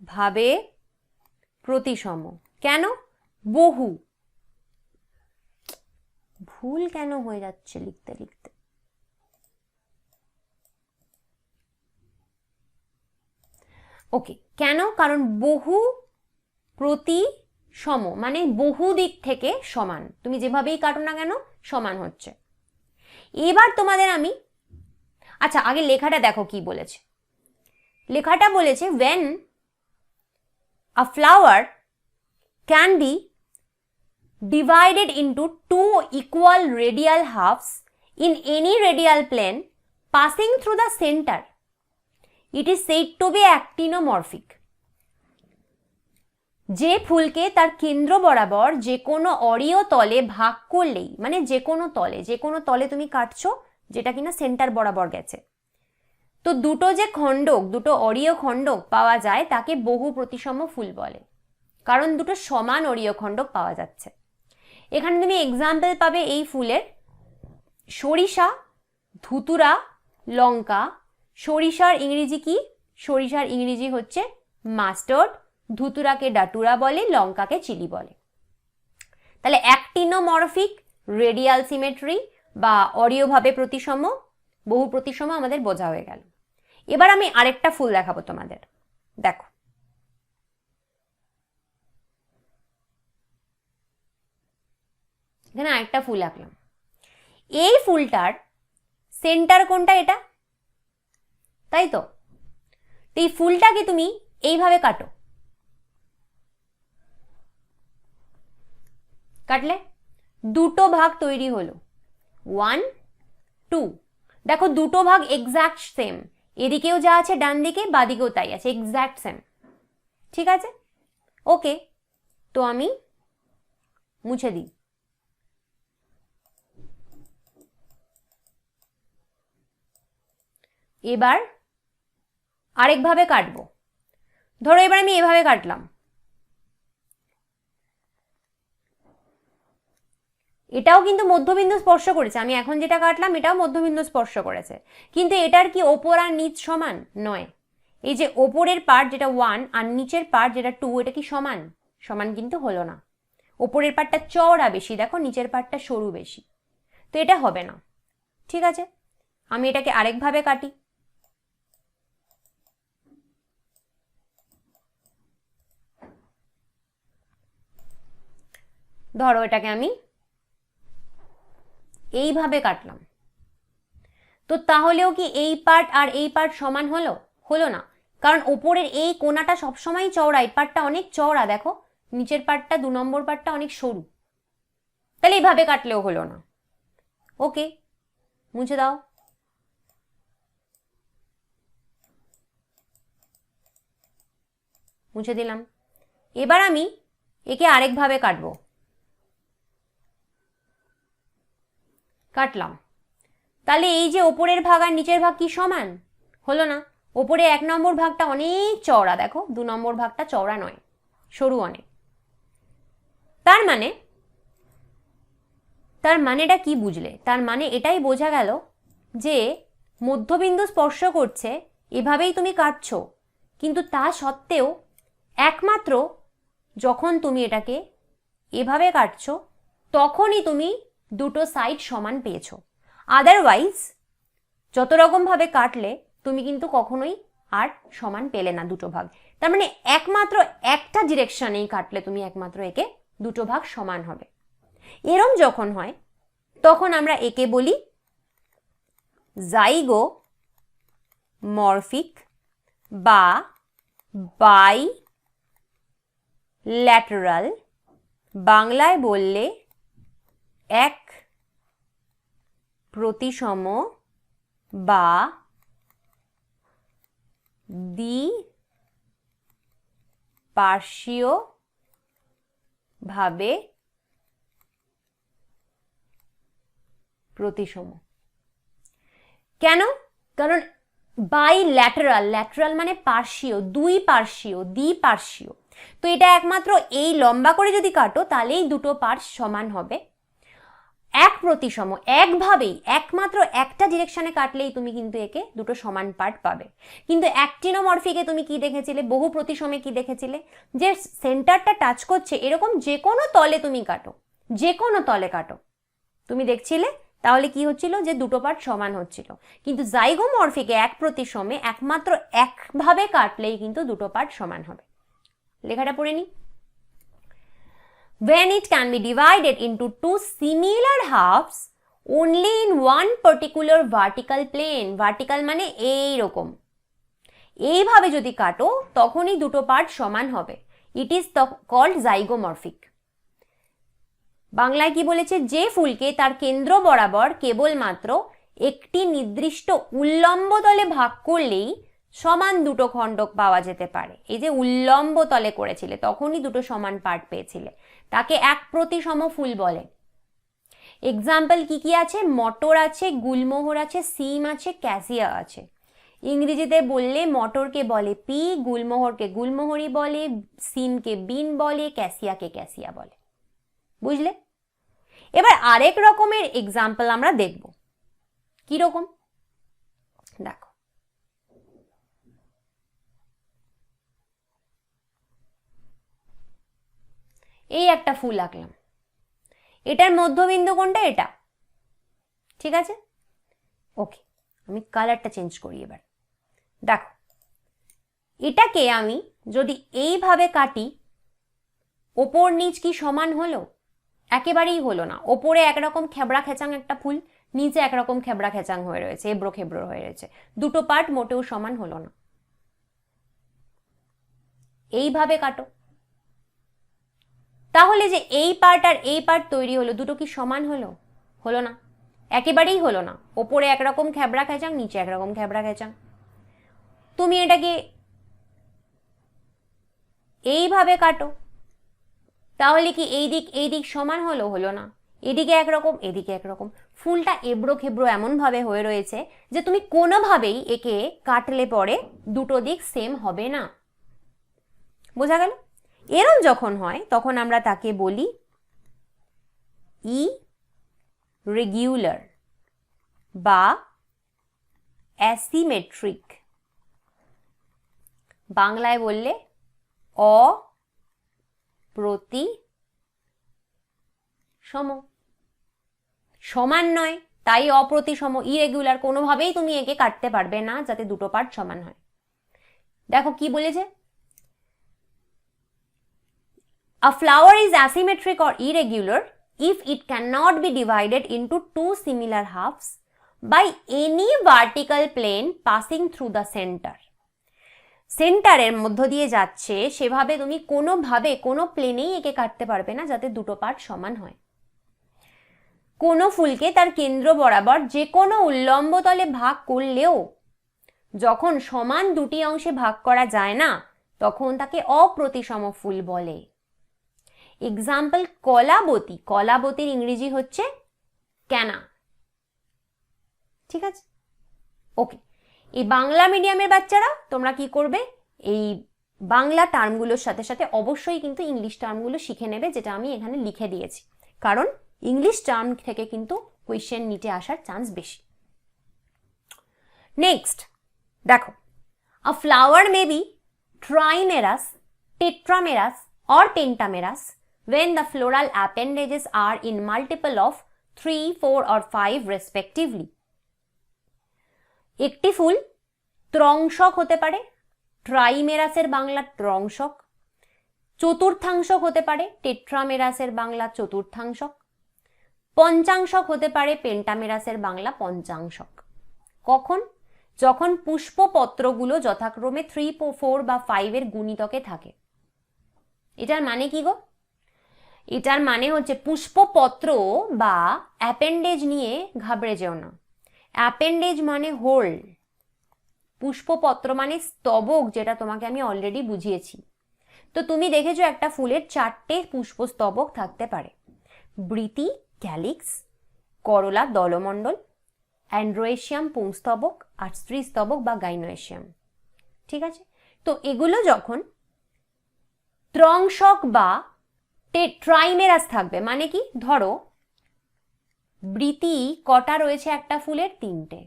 ভাবে প্রতিসম। কেন বহু? ভুল কেন হয়ে যাচ্ছে লিখতে লিখতে? ওকে, কেন? কারণ বহু প্রতিসম মানে বহু দিক থেকে সমান, তুমি যেভাবেই কাটো না কেন সমান হচ্ছে। এবার তোমাদের আমি, আচ্ছা আগে লেখাটা দেখো কি বলেছে। লেখাটা বলেছে when a flower can be divided into 2 equal radial halves in any radial plane passing through the center, it is said to be actinomorphic। যে ফুলকে তার কেন্দ্র বরাবর যে কোনো অরীয় তলে ভাগ করলেই, মানে যে কোনো তলে তুমি কাটছো যেটা কিনা সেন্টার বরাবর গেছে, তো দুটো যে খণ্ডক, দুটো অরীয় খণ্ডক পাওয়া যায় তাকে বহু প্রতিসম ফুল বলে, কারণ দুটো সমান অরীয় খণ্ডক পাওয়া যাচ্ছে। এখানে তুমি এক্সাম্পল পাবে এই ফুলের সরিষা, ধুতুরা, লঙ্কা। সরিষার ইংরেজি কি? সরিষার ইংরেজি হচ্ছে মাস্টার্ড, ধুতুরাকে ডাটুরা বলে, লঙ্কাকে চিলি বলে। তাহলে অ্যাক্টিনোমরফিক, রেডিয়াল সিমেট্রি বা অরীয়ভাবে প্রতিসম, বহু প্রতিসম আমাদের বোঝা হয়ে গেল। এবার আমি আরেকটা ফুল দেখাবো তোমাদের, দেখো। এখানে আরেকটা ফুল আঁকলাম। এই ফুলটার সেন্টার কোনটা? এটা, তাই তো? এই ফুলটাকে তুমি এইভাবে কাটো, কাটলে দুটো ভাগ তৈরি হলো। 1 2। দেখো দুটো ভাগ এক্স্যাক্ট সেম, এদিকেও যা আছে ডান দিকে বাদিকেও তাই আছে, এক্স্যাক্ট সেম। ঠিক আছে, ওকে, তো আমি মুছে দিই। এবার আরেকভাবে কাটবো। ধরো এবার আমি এভাবে কাটলাম, এটাও কিন্তু মধ্যবিন্দু স্পর্শ করেছে। আমি এখন যেটা কাটলাম এটাও মধ্যবিন্দু স্পর্শ করেছে, কিন্তু এটার কি ওপর আর নিচ সমান নয়। এই যে ওপরের পার্ট যেটা 1 আর নিচের পার্ট যেটা 2, এটা কি সমান? সমান কিন্তু হলো না। ওপরের পার্টটা চওড়া বেশি, দেখো নিচের পার্টটা সরু বেশি, তো এটা হবে না। ঠিক আছে, আমি এটাকে আরেকভাবে কাটি। ধরো এটাকে আমি এইভাবে কাটলাম, তো তাহলেও কি এই পার্ট আর এই পার্ট সমান হলো? হলো না, কারণ ওপরের এই কোণাটা সবসময় চওড়া, এই পার্টটা অনেক চওড়া, দেখো নিচের পার্টটা 2 নম্বর পার্টটা অনেক সরু, তাহলে এইভাবে কাটলেও হলো না। ওকে, মুছে দাও। মুছে দিলাম। এবার আমি একে আরেকভাবে কাটবো। কাটলাম, তাহলে এই যে ওপরের ভাগ আর নিচের ভাগ কি সমান? হলো না। ওপরে 1 নম্বর ভাগটা অনেক চওড়া, দেখো 2 নম্বর ভাগটা চওড়া নয়, সরু অনেক। তার মানেটা কি বুঝলে? তার মানে এটাই বোঝা গেল যে মধ্যবিন্দু স্পর্শ করছে, এভাবেই তুমি কাটছো, কিন্তু তা সত্ত্বেও একমাত্র যখন তুমি এটাকে এভাবে কাটছো তখনই তুমি দুটো সাইড সমান পেয়েছো। আদারওয়াইজ যত রকম ভাবে কাটলে তুমি কিন্তু কখনোই আর সমান পেলে না দুটো ভাগ। তার মানে একমাত্র একটা ডিরেকশনেই কাটলে তুমি একমাত্র একে দুটো ভাগ সমান হবে। এরম যখন হয় তখন আমরা একে বলি জাইগোমরফিক বা বাইল্যাটারাল, বাংলায় বললে এক প্রতিসম বা দ্বিপার্শ্বীয় ভাবে প্রতিসম। কেন? কারণ বাইল্যাটারাল, ল্যাটারাল মানে পার্শ্বীয়, দুই পার্শ্বীয়, দ্বিপার্শ্বীয়, তো এটা একমাত্র এই লম্বা করে যদি কাটো তাহলেই দুটো পার্শ্ব সমান হবে। এক প্রতিসম একভাবেই একমাত্র একটা ডিরেকশনে কাটলেই তুমি কিন্তু একে দুটো সমান পার্ট পাবে। কিন্তু অ্যাক্টিনোমরফিকে তুমি কি দেখেছিলে, বহু প্রতিসমে কি দেখেছিলে, যে সেন্টারটা টাচ করছে এরকম যে কোনো তলে তুমি কাটো, যে কোনো তলে কাটো তুমি দেখছিলে, তাহলে কি হচ্ছিল, যে দুটো পার্ট সমান হচ্ছিল। কিন্তু জাইগোমরফিকে এক প্রতিসমে একমাত্র একভাবে কাটলেই কিন্তু দুটো পার্ট সমান হবে। লেখাটা পড়ে নি। When it can be divided into two similar halves only in one particular vertical plane, vertical মানে এই রকম, এইভাবে যদি কাটো তখনই দুটো পার্ট সমান হবে। It is called zygomorphic. বাংলায় কি বলেছে, যে ফুলকে তার কেন্দ্র বরাবর কেবলমাত্র একটি নির্দিষ্ট উল্লম্ব তলে ভাগ করলেই সমান দুটো খণ্ডক পাওয়া যেতে পারে। এই যে উল্লম্ব তলে করেছিলে তখনই দুটো সমান পার্ট পেয়েছিলে, তাকে এক প্রতিসম ফুল বলে। এক্সাম্পল কি কি আছে, মটর আছে, গুলমোহর আছে, সিম আছে, ক্যাসিয়া আছে। ইংরেজিতে বললে মটরকে বলে পি, গুলমোহরকে গুলমোহরই বলে, সিমকে বিন বলে, ক্যাসিয়াকে ক্যাসিয়া বলে। বুঝলে? এবার আরেক রকমের এক্সাম্পল আমরা দেখব। কি রকম? দেখো, এই একটা ফুল আঁকলাম, এটার মধ্যবিন্দু কোনটা? এটা। ঠিক আছে, ওকে, আমি কালারটা চেঞ্জ করি। এবার দেখো, এটাকে আমি যদি এইভাবে কাটি, ওপর নিচ কি সমান হলো? একেবারেই হলো না। ওপরে একরকম খেবড়া খেচাং একটা ফুল, নিচে একরকম খেবড়া খেচাং হয়ে রয়েছে, এবড়ো খেবড়ো হয়ে রয়েছে, দুটো পার্ট মোটেও সমান হলো না। এইভাবে কাটো, তাহলে যে এই পার্ট আর এই পার্ট তৈরি হলো, দুটো কি সমান হলো? হলো না। একেবারেই হলো না, ওপরে একরকম খ্যাবড়া খেঁচাং, নিচে একরকম খ্যাবড়া খেঁচাং। তুমি এটাকে এইভাবে কাটো, তাহলে কি এই দিক সমান হলো? হলো না। এদিকে একরকম, এদিকে একরকম, ফুলটা এবড়ো খেবড়ো এমনভাবে হয়ে রয়েছে যে তুমি কোনোভাবেই একে কাটলে পরে দুটো দিক সেম হবে না। বোঝা গেল? এরম যখন হয় তখন আমরা তাকে বলি ইরেগুলার বা অ্যাসিমেট্রিক, বাংলায় বললে অপ্রতিসম। সমান নয়, তাই অপ্রতিসম, ইরেগুলার, কোনোভাবেই তুমি একে কাটতে পারবে না যাতে দুটো পার্ট সমান হয়। দেখো কি বলেছে, a flower is asymmetric or irregular if it cannot be divided into two similar halves by any vertical plane passing through the center. সেন্টারের মধ্য দিয়ে যাচ্ছে সেভাবে তুমি কোনোভাবে কোনো প্লেনেই একে কাটতে পারবে না যাতে দুটো পার্ট সমান হয়। কোনো ফুলকে তার কেন্দ্র বরাবর যে কোনো উল্লম্ব তলে ভাগ করলেও যখন সমান দুটি অংশে ভাগ করা যায় না তখন তাকে অপ্রতিসম ফুল বলে। এক্সাম্পল কলাবতী, কলাবতীর ইংরেজি হচ্ছে ক্যানা। ঠিক আছে, ওকে। এই বাংলা মিডিয়ামের বাচ্চারা তোমরা কি করবে, এই বাংলা টার্মগুলোর সাথে সাথে অবশ্যই কিন্তু ইংলিশ টার্মগুলো শিখে নেবে, যেটা আমি এখানে লিখে দিয়েছি, কারণ ইংলিশ টার্ম থেকে কিন্তু কোয়েশ্চেন নিতে আসার চান্স বেশি। নেক্সট দেখো, a flower may be trimerous, tetramerous or pentamerous when the floral appendages are in multiple of 3, 4 or 5 respectively. একটি ফুল ত্রংশক হতে পারে, ট্রাইমেরাসের বাংলা ত্রংশক। চতুর্থাংশক হতে পারে, টেট্রামেরাসের বাংলা চতুর্থাংশক। পঞ্চাংশক হতে পারে, পেন্টামেরাসের বাংলা পঞ্চাংশক। কখন? যখন পুষ্পপত্রগুলো যথাক্রমে 3, 4 বা 5 এর গুণিতকে থাকে। এটার মানে কি গো? এটার মানে হচ্ছে পুষ্পপত্র বা অ্যাপেন্ডেজ নিয়ে ঘাবড়ে যেও না। অ্যাপেন্ডেজ মানে হোল, পুষ্পপত্র মানে স্তবক, যেটা তোমাকে আমি অলরেডি বুঝিয়েছি। তো তুমি দেখেছো একটা ফুলের 4টে পুষ্পস্তবক থাকতে পারে, বৃতি, ক্যালিক্স, করলা, দলমণ্ডল, অ্যান্ড্রোয়েশিয়াম পুংস্তবক আর স্ত্রীস্তবক বা গাইনোয়েশিয়াম। ঠিক আছে, তো এগুলো যখন ত্রংশক বা ট্রাইমেরাস থাকবে, মানে কি, ধরো বৃতি কটা রয়েছে একটা ফুলের? 3টে।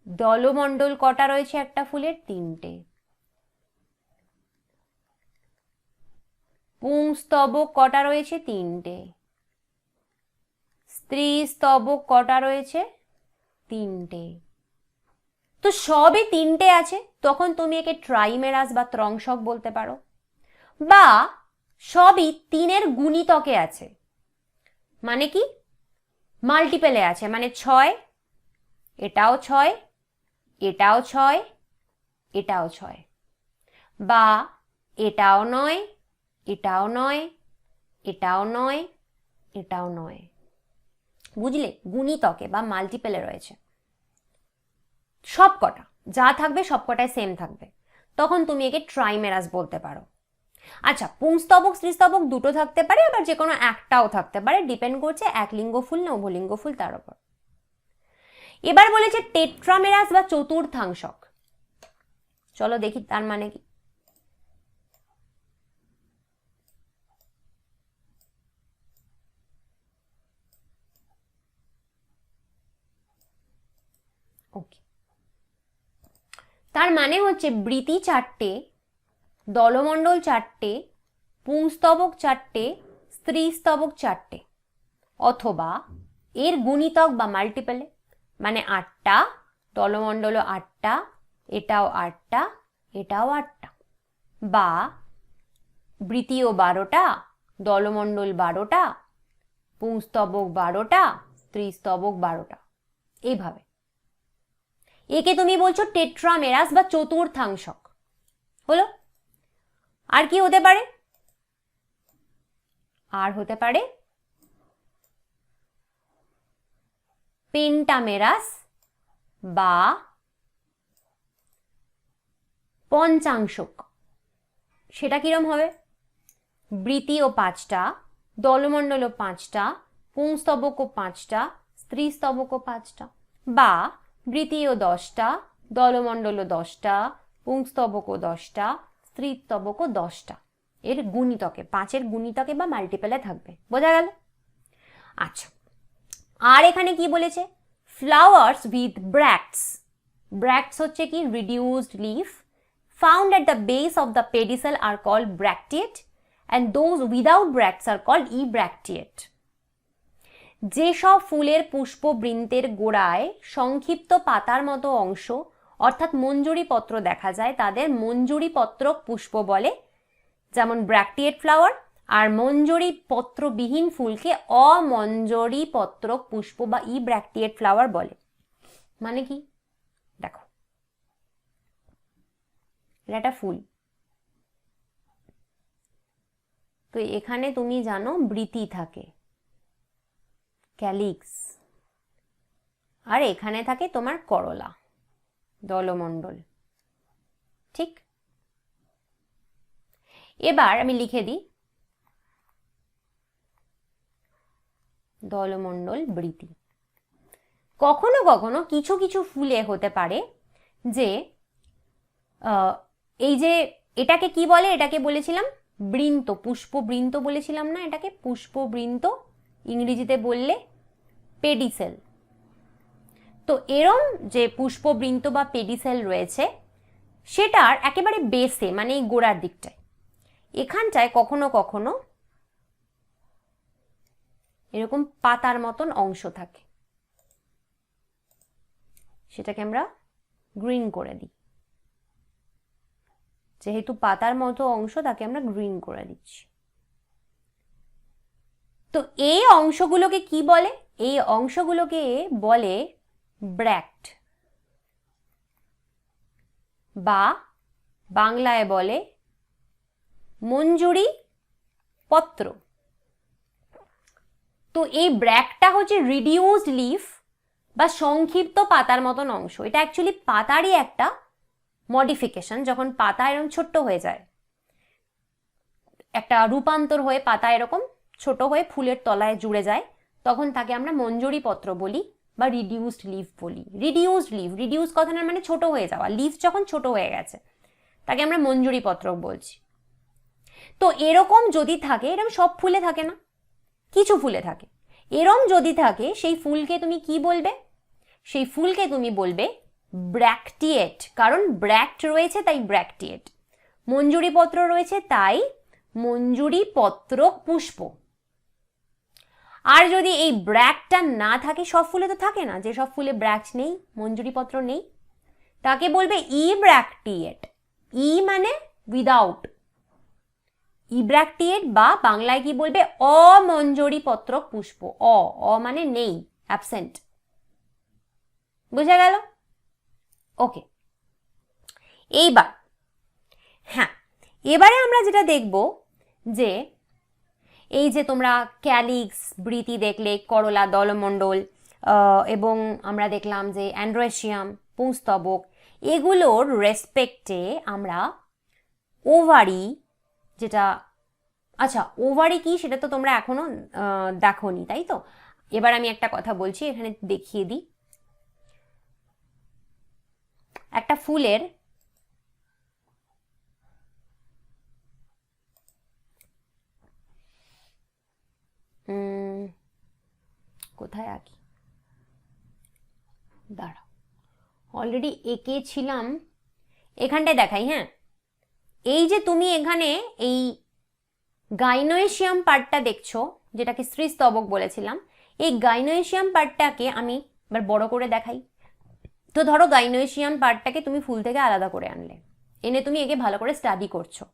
দলমণ্ডল কটা রয়েছে একটা ফুলের? 3টে। পুংস্তবক কটা রয়েছে? 3টে। স্ত্রীস্তবক কটা রয়েছে? 3টে। তো সবে 3টে আছে, তখন তুমি একে ট্রাইমেরাস বা ত্রংশক বলতে পারো। বা সবই 3-এর গুণিতকে আছে, মানে কি, মাল্টিপেলে আছে, মানে 6, এটাও 6, এটাও 6, এটাও 6, বা এটাও 9, এটাও 9, এটাও 9, এটাও 9। বুঝলে, গুণিতকে বা মাল্টিপেলে রয়েছে সব কটা, যা থাকবে সব কটায় সেম থাকবে, তখন তুমি একে ট্রাইমেরাস বলতে পারো। আচ্ছা, পুংস্তবক স্ত্রীস্তবক দুটো থাকতে পারে, আবার যে কোনো একটাও থাকতে পারে, ডিপেন্ড করছে একলিঙ্গ ফুল না উভলিঙ্গ ফুল তার উপর। এবার বলেছে টেট্রামেরাস বা চতুর্থাংশক। চলো দেখি তার মানে কি। ওকে, তার মানে হচ্ছে বৃতি 4টে, দলমণ্ডল 4টে, পুংস্তবক 4টে, স্ত্রীস্তবক 4টে, অথবা এর গুণিতক বা মাল্টিপলে, মানে 8টা, দলমণ্ডল 8টা, এটাও 8টা, এটাও 8টা, বা বৃতিও 12টা, দলমণ্ডল 12টা, পুংস্তবক 12টা, স্ত্রীস্তবক 12টা, এইভাবে। একে তুমি বলছো টেট্রামেরাস বা চতুর্থাংশক। হলো? আর কি হতে পারে? আর হতে পারে পেন্টামেরাস বা পঞ্চাংশক। সেটা কিরম হবে? বৃতিও 5টা, দলমণ্ডলও 5টা, পুংস্তবকও 5টা, স্ত্রীস্তবকও 5টা। বা বৃতিও 10টা, দলমণ্ডলও 10টা, পুংস্তবকও 10টা, স্ত্রীস্তবকও 10টা। এর গুণিতকে, 5-এর গুণিতকে বা মাল্টিপলে থাকবে। বোঝা গেল? আচ্ছা, আর এখানে কি বলেছে? Flowers with ব্র্যাক্টস। ব্র্যাক্টস হচ্ছে কি? Reduced leaf found at the base of the pedicel are called bracteate and those without bracts are called ebracteate. যেসব ফুলের পুষ্পবৃন্তের গোড়ায় সংক্ষিপ্ত পাতার মতো অংশ অর্থাৎ মঞ্জুরি পত্র দেখা যায় তাদের মঞ্জুরি পত্রক পুষ্প বলে, যেমন ব্র্যাক্টিয়েট ফ্লাওয়ার। আর মঞ্জরি পত্রবিহীন ফুলকে অমঞ্জরি পত্রক পুষ্প বা ইব্র্যাক্টিয়েট ফ্লাওয়ার বলে। মানে কি? দেখো, এটা একটা ফুল, তো এখানে তুমি জানো বৃতি থাকে, ক্যালিক্স, আর এখানে থাকে তোমার করলা, দলমণ্ডল। ঠিক? এবার আমি লিখে দিই দলমণ্ডল বৃতি। কখনো কখনো কিছু কিছু ফুলে হতে পারে যে এই যে এটাকে কি বলে? এটাকে বলেছিলাম বৃন্ত, পুষ্পবৃন্ত বলেছিলাম না? এটাকে পুষ্পবৃন্ত, ইংরেজিতে বললে পেডিসেল। তো এরম যে পুষ্পবৃন্ত বা পেডিসেল রয়েছে সেটার একেবারে বেসে, মানে এই গোড়ার দিকটায়, এখানটায় কখনো কখনো এরকম পাতার মতন অংশ থাকে, সেটাকে আমরা গ্রিন করে দিই। যেহেতু পাতার মতো অংশ, তাকে আমরা গ্রিন করে দিচ্ছি। তো এই অংশগুলোকে কি বলে? এই অংশগুলোকে বলে ব্র্যাক্ট, বা বাংলায় বলে মঞ্জুরি পত্র। তো এই ব্র্যাক্টটা হচ্ছে রিডিউসড লিফ বা সংক্ষিপ্ত পাতার মতন অংশ। এটা অ্যাকচুয়ালি পাতারই একটা মডিফিকেশন। যখন পাতা এরকম ছোট্ট হয়ে যায়, একটা রূপান্তর হয়ে পাতা এরকম ছোট হয়ে ফুলের তলায় জুড়ে যায়, তখন তাকে আমরা মঞ্জরি পত্র বলি বা রিডিউসড লিফ বলি। রিডিউসড লিফ, রিডিউস কথাটার মানে ছোট হয়ে যাওয়া, লিফ যখন ছোট হয়ে গেছে তাকে আমরা মঞ্জরি পত্র বলছি। তো এরকম যদি থাকে, এরকম সব ফুলে থাকে না, কিছু ফুলে থাকে, এরম যদি থাকে সেই ফুলকে তুমি কি বলবে? সেই ফুলকে তুমি বলবে ব্র্যাক্টিয়েট, কারণ ব্র্যাক্ট রয়েছে তাই ব্র্যাক্টিয়েট, মঞ্জুরি পত্র রয়েছে তাই মঞ্জুরি পত্রক পুষ্প। আর যদি এই ব্র্যাক্টটা না থাকে, সব ফুলে তো থাকে না, যে সব ফুলে ব্র্যাক্ট নেই, মঞ্জুরি পত্র নেই, তাকে বলবে ইব্র্যাক্টিয়েট। ই মানে উইদাউট, ইব্র্যাক্টিয়েট, বা বাংলায় কি বলবে? অমঞ্জরি পত্রক পুষ্প। অ মানে নেই, অ্যাবসেন্ট। বুঝা গেল? ওকে, এইবার হ্যাঁ, এবারে আমরা যেটা দেখব যে এই যে তোমরা ক্যালিক্স, বৃতি দেখলে, করলা, দলমণ্ডল, এবং আমরা দেখলাম যে অ্যান্ড্রোয়েশিয়াম, পুংস্তবক, এগুলোর রেসপেক্টে আমরা ওভারি, যেটা, আচ্ছা ওভারি কি সেটা তো তোমরা এখনো দেখোনি, তাই তো? এবার আমি একটা কথা বলছি, এখানে দেখিয়ে দিই। একটা ফুলের কোথায় আঁকি, দাঁড়াও, অলরেডি এঁকেছিলাম, এখানটায় দেখাই। হ্যাঁ, এই যে তুমি এখানে এই গাইনোয়েশিয়াম পার্টটা দেখছো, যেটাকে স্ত্রীস্তবক বলেছিলাম, এই গাইনোয়েশিয়াম পার্টটাকে আমি এবার বড় করে দেখাই। তো ধরো গাইনোয়েশিয়াম পার্টটাকে তুমি ফুল থেকে আলাদা করে আনলে, এনে তুমি একে ভালো করে স্টাডি করছো,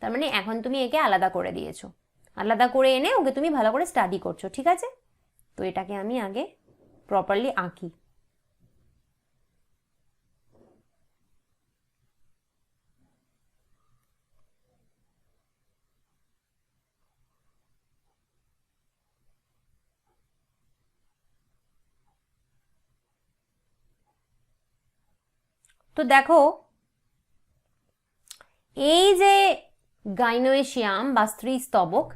তার মানে এখন তুমি একে আলাদা করে দিয়েছো, আলাদা করে এনে ওকে তুমি ভালো করে স্টাডি করছো, ঠিক আছে? তো এটাকে আমি আগে প্রপারলি আঁকি। তো দেখো এই যে গাইনোয়েশিয়াম বা স্ত্রী স্তবক,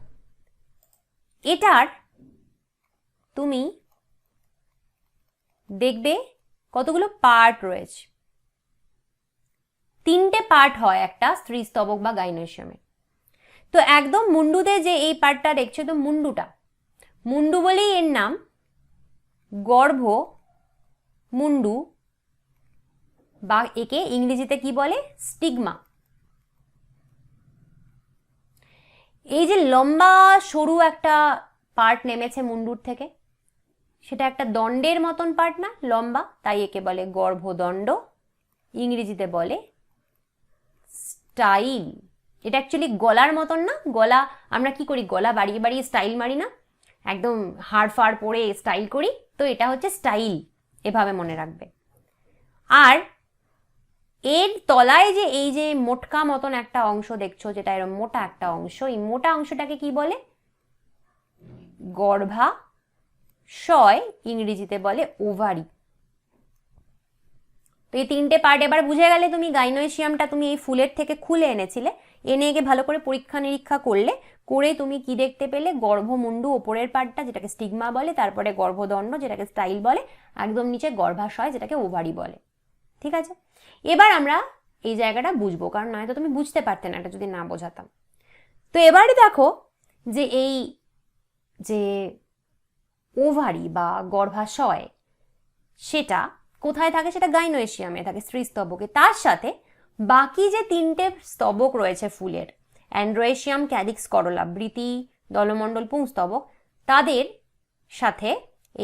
এটার তুমি দেখবে কতগুলো পার্ট রয়েছে। 3টে পার্ট হয় একটা স্ত্রী স্তবক বা গাইনোয়েশিয়ামে। তো একদম মুন্ডুতে যে এই পার্টটা দেখছো, তো মুন্ডু বলেই এর নাম, গর্ভ মুন্ডু, বা একে ইংরেজিতে কি বলে, স্টিগমা। এই যে লম্বা সরু একটা পার্ট নেমেছে মুন্ডুর থেকে, সেটা একটা দণ্ডের মতন পার্ট না, লম্বা, তাই একে বলে গর্ভদণ্ড, ইংরেজিতে বলে স্টাইল। এটা অ্যাকচুয়ালি গলার মতন না, গলা আমরা কি করি, গলা বাড়িয়ে বাড়িয়ে স্টাইল মারি না, একদম হাড় ফাড় পরে স্টাইল করি, তো এটা হচ্ছে স্টাইল, এভাবে মনে রাখবে। আর এর তলায় যে এই যে মোটকা মতন একটা অংশ দেখছো, যেটা এরকম মোটা একটা অংশ, এই মোটা অংশটাকে কি বলে, গর্ভাশয়, ইংরেজিতে বলে ওভারি। তো এই 3টে পার্ট এবার বুঝে গেলে তুমি। গাইনোয়েশিয়ামটা তুমি এই ফুলের থেকে খুলে এনেছিলে, এনে একে ভালো করে পরীক্ষা নিরীক্ষা করে তুমি কি দেখতে পেলে, গর্ভমুন্ডু ওপরের পার্টটা, যেটাকে স্টিগমা বলে, তারপরে গর্ভদণ্ড, যেটাকে স্টাইল বলে, একদম নিচে গর্ভাশয়, যেটাকে ওভারি বলে। ঠিক আছে, এবার আমরা এই জায়গাটা বুঝবো, কারণ নয়তো তুমি বুঝতে পারতে না এটা যদি না বোঝাতাম। তো এবারে দেখো যে এই যে ওভারি বা গর্ভাশয়, সেটা কোথায় থাকে, সেটা গাইনোয়েশিয়ামে থাকে, স্ত্রী স্তবকে। তার সাথে বাকি যে 3টে স্তবক রয়েছে ফুলের, অ্যান্ড্রোয়েশিয়াম, ক্যালিক্স, করোলা, বৃতি, দলমণ্ডল, পুংস্তবক, তাদের সাথে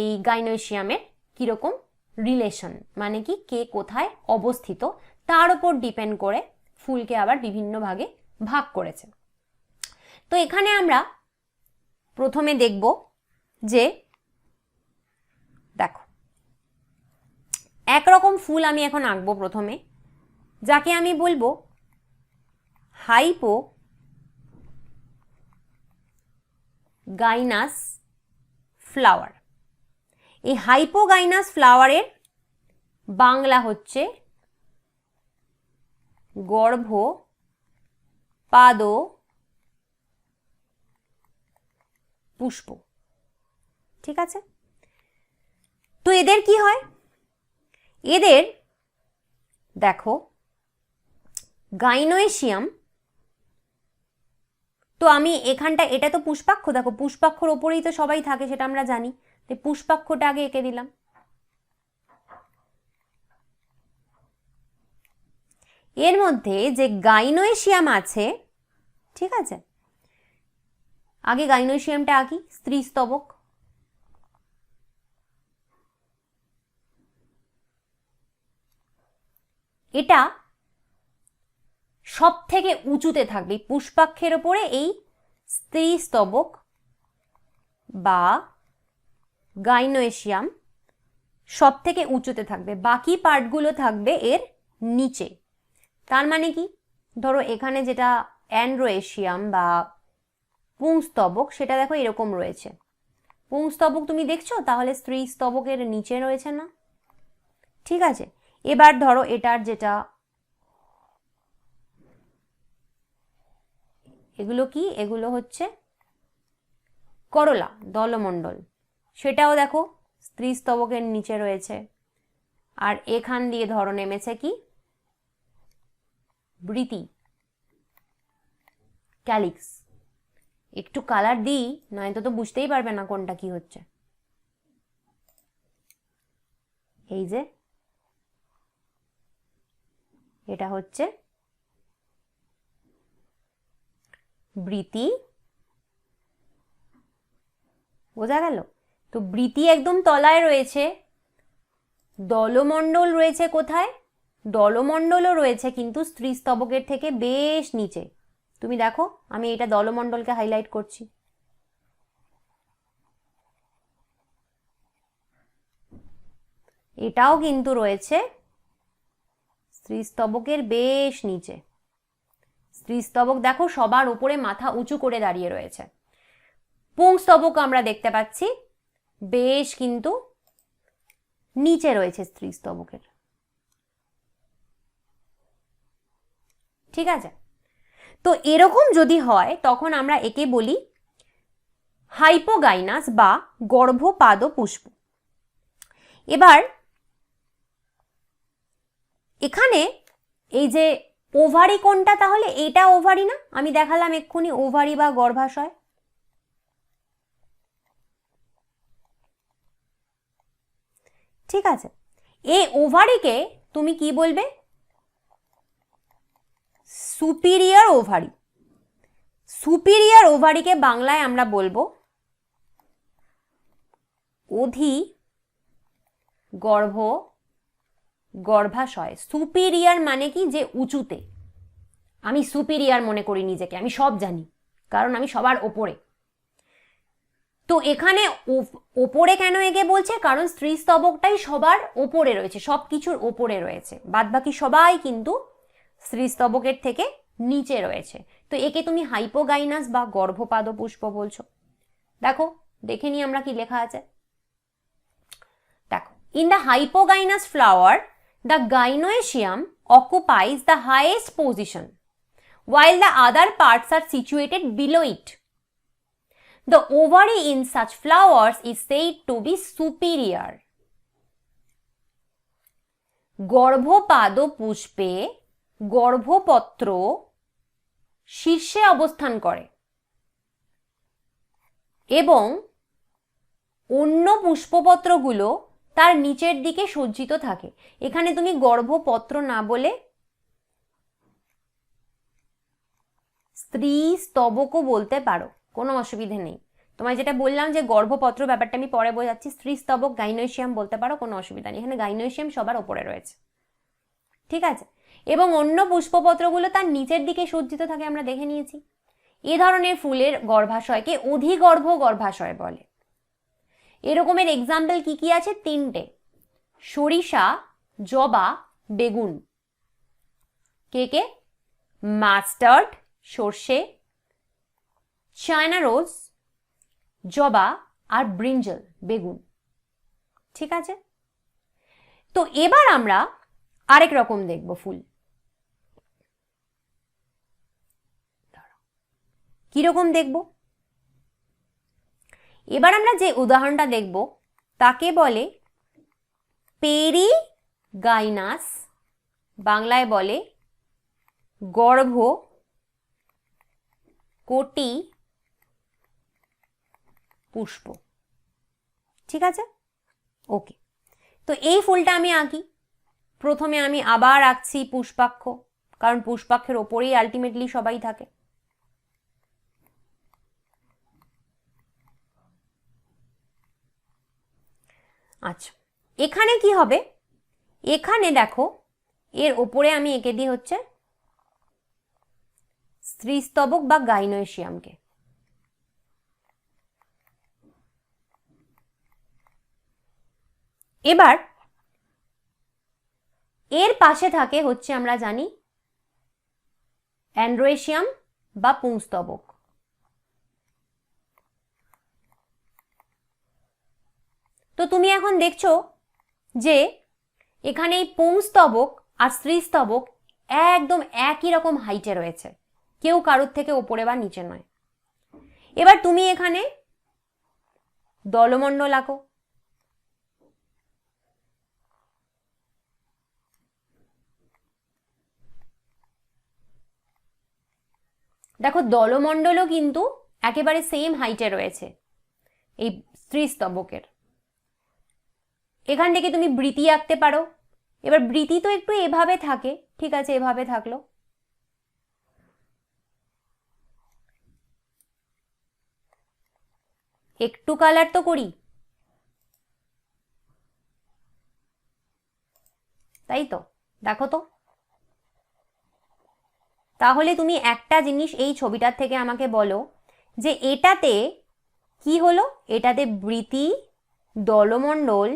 এই গাইনোয়েশিয়ামের কিরকম রিলেশন, মানে কি, কে কোথায় অবস্থিত, তার উপর ডিপেন্ড করে ফুলকে আবার বিভিন্ন ভাগে ভাগ করেছে। তো এখানে আমরা প্রথমে দেখব যে, দেখো একরকম ফুল আমি এখন আঁকবো প্রথমে, যাকে আমি বলবো হাইপো গাইনাস ফ্লাওয়ার। এই হাইপোগাইনাস ফ্লাওয়ারের বাংলা হচ্ছে গর্ভ পাদ পুষ্প। ঠিক আছে, তো এদের কি হয়, এদের দেখো গাইনোয়েশিয়াম, তো আমি এখানটা, এটা তো পুষ্পাক্ষ, দেখো পুষ্পাক্ষর ওপরেই তো সবাই থাকে, সেটা আমরা জানি, তো পুষ্পাক্ষটা আগে এঁকে দিলাম। এর মধ্যে যে গাইনোয়েশিয়াম আছে, ঠিক আছে, আগে গাইনোয়েশিয়ামটা আঁকি, স্ত্রী স্তবক। এটা সব থেকে উঁচুতে থাকবে, পুষ্পাক্ষের ওপরে এই স্ত্রী স্তবক বা গাইনোয়েশিয়াম সব থেকে উঁচুতে থাকবে, বাকি পার্টগুলো থাকবে এর নিচে। তার মানে কি, ধরো এখানে যেটা অ্যান্ড্রোয়েশিয়াম বা পুংস্তবক, সেটা দেখো এরকম রয়েছে, পুংস্তবক তুমি দেখছো, তাহলে স্ত্রী স্তবকের নিচে রয়েছে না। ঠিক আছে, এবার ধরো এটার যেটা, এগুলো কি, এগুলো হচ্ছে করলা, দলমণ্ডল, সেটাও দেখো স্ত্রী স্তবকের নিচে রয়েছে। আর এখান দিয়ে ধরো নেমেছে কি, বৃতি, ক্যালিক্স। একটু কালার দিই, নয়তো তো বুঝতেই পারবে না কোনটা কি হচ্ছে। এই যে এটা হচ্ছে বৃতি, বোঝা গেল? তো বৃতি একদম তলায় রয়েছে, দলমণ্ডল রয়েছে কোথায়, দলমণ্ডলও রয়েছে কিন্তু স্ত্রী স্তবকের থেকে বেশ নিচে। তুমি দেখো আমি এটা দলমণ্ডলকে হাইলাইট করছি, এটাও কিন্তু রয়েছে স্ত্রী স্তবকের বেশ নিচে। স্ত্রী স্তবক দেখো সবার উপরে মাথা উঁচু করে দাঁড়িয়ে রয়েছে। পুংস্তবক আমরা দেখতে পাচ্ছি বেশ কিন্তু নিচে রয়েছে স্ত্রী স্তবকের। ঠিক আছে? তো এরকম যদি হয় তখন আমরা একে বলি হাইপোগাইনাস বা গর্ভপাদ পুষ্প। এবার এখানে এই যে ওভারি কোনটা, তাহলে এটা ওভারি না? আমি দেখালাম এক্ষুনি ওভারি বা গর্ভাশয়। ঠিক আছে, এই ওভারিকে তুমি কি বলবে? Superior ovary. সুপিরিয়র ওভারিকে বাংলায় আমরা বলবো গর্ভাশয়। সুপিরিয়র মানে কি? যে উঁচুতে। আমি সুপিরিয়র মনে করি নিজেকে, আমি সব জানি, কারণ আমি সবার ওপরে। তো এখানে ওপরে কেন একে বলছে? কারণ স্ত্রী স্তবকটাই সবার ওপরে রয়েছে, সব কিছুর ওপরে রয়েছে, বাদবাকি সবাই কিন্তু স্ত্রী স্তবকের থেকে নিচে রয়েছে। তো একে তুমি হাইপোগাইনাস বা গর্ভপাদ পুষ্প বলছো। দেখো, দেখে নি আমরা কি লেখা আছে। দেখো, in the হাইপোগাইনাস flower the gynoecium occupies the highest position while the other parts are situated below it. The ovary in such flowers is said to be superior. গর্ভপাদ পুষ্পে গর্ভপত্র শীর্ষে অবস্থান করে এবং অন্য পুষ্পপত্রগুলো তার নিচের দিকে সজ্জিত থাকে। এখানে তুমি গর্ভপত্র না বলে স্ত্রী স্তবকও বলতে পারো, কোনো অসুবিধে নেই। তোমায় যেটা বললাম যে গর্ভপত্র ব্যাপারটা আমি পরে বোঝাচ্ছি, স্ত্রী স্তবক গাইনোসিয়াম বলতে পারো, কোনো অসুবিধা নেই। এখানে গাইনোসিয়াম সবার ওপরে রয়েছে, ঠিক আছে? এবং অন্য পুষ্পপত্রগুলো তার নিচের দিকে সজ্জিত থাকে, আমরা দেখে নিয়েছি। এ ধরনের ফুলের গর্ভাশয়কে অধিগর্ভ গর্ভাশয় বলে। এরকমের এক্সাম্পল কি কি আছে? 3টে: সরিষা, জবা, বেগুন। কে? মাস্টার্ড সর্ষে, চায়না রোজ জবা, আর ব্রিঞ্জল বেগুন। ঠিক আছে? তো এবার আমরা আরেক রকম দেখব ফুল। কিরকম দেখব? এবার আমরা যে উদাহরণটা দেখব তাকে বলে পেরিগাইনাস, বাংলায় বলে গর্ভকটি পুষ্প। ঠিক আছে? ওকে, তো এই ফুলটা আমি আঁকি। প্রথমে আমি আবার আঁকছি পুষ্পাক্ষ, কারণ পুষ্পাক্ষের ওপরেই আলটিমেটলি সবাই থাকে। আচ্ছা, এখানে কি হবে? এখানে দেখো, এর ওপরে আমি এঁকে দিই হচ্ছে স্ত্রীস্তবক বা গাইনোসিয়ামকে। এবার এর পাশে থাকে হচ্ছে, আমরা জানি, অ্যান্ড্রোয়েশিয়াম বা পুংস্তবক। তো তুমি এখন দেখছো যে এখানে এই পুংস্তবক আর স্ত্রীস্তবক একদম একই রকম হাইটে রয়েছে, কেউ কারোর থেকে ওপরে বা নিচে নয়। এবার তুমি এখানে দলমণ্ডল আঁকো। দেখো, দলমণ্ডলও কিন্তু একেবারে সেম হাইটে রয়েছে এই স্ত্রীস্তবকের। এখান থেকে তুমি বৃতি আঁকতে পারো। এবার বৃতি তো একটু এভাবে থাকে, ঠিক আছে, এভাবে থাকলো। একটু কালার তো করি, তাই তো? দেখো তো, তাহলে তুমি একটা জিনিস এই ছবিটার থেকে আমাকে বলো যে এটাতে কি হলো? এটাতে বৃতি, দলমণ্ডল,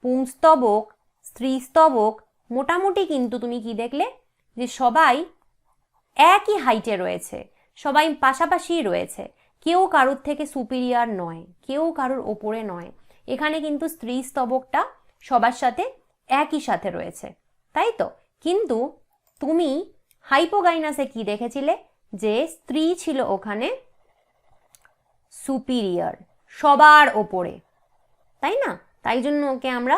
পুংস্তবক, স্ত্রীস্তবক মোটামুটি কিন্তু তুমি কি দেখলে? যে সবাই একই হাইটে রয়েছে, সবাই পাশাপাশি রয়েছে, কেউ কারোর থেকে সুপিরিয়র নয়, কেউ কারোর ওপরে নয়। এখানে কিন্তু স্ত্রীস্তবকটা সবার সাথে একই সাথে রয়েছে, তাই তো? কিন্তু তুমি হাইপোগাইনাসে কি দেখেছিলে, যে স্ত্রী ছিল ওখানে সুপিরিয়র, সবার ওপরে, তাই না? তাই জন্য ওকে আমরা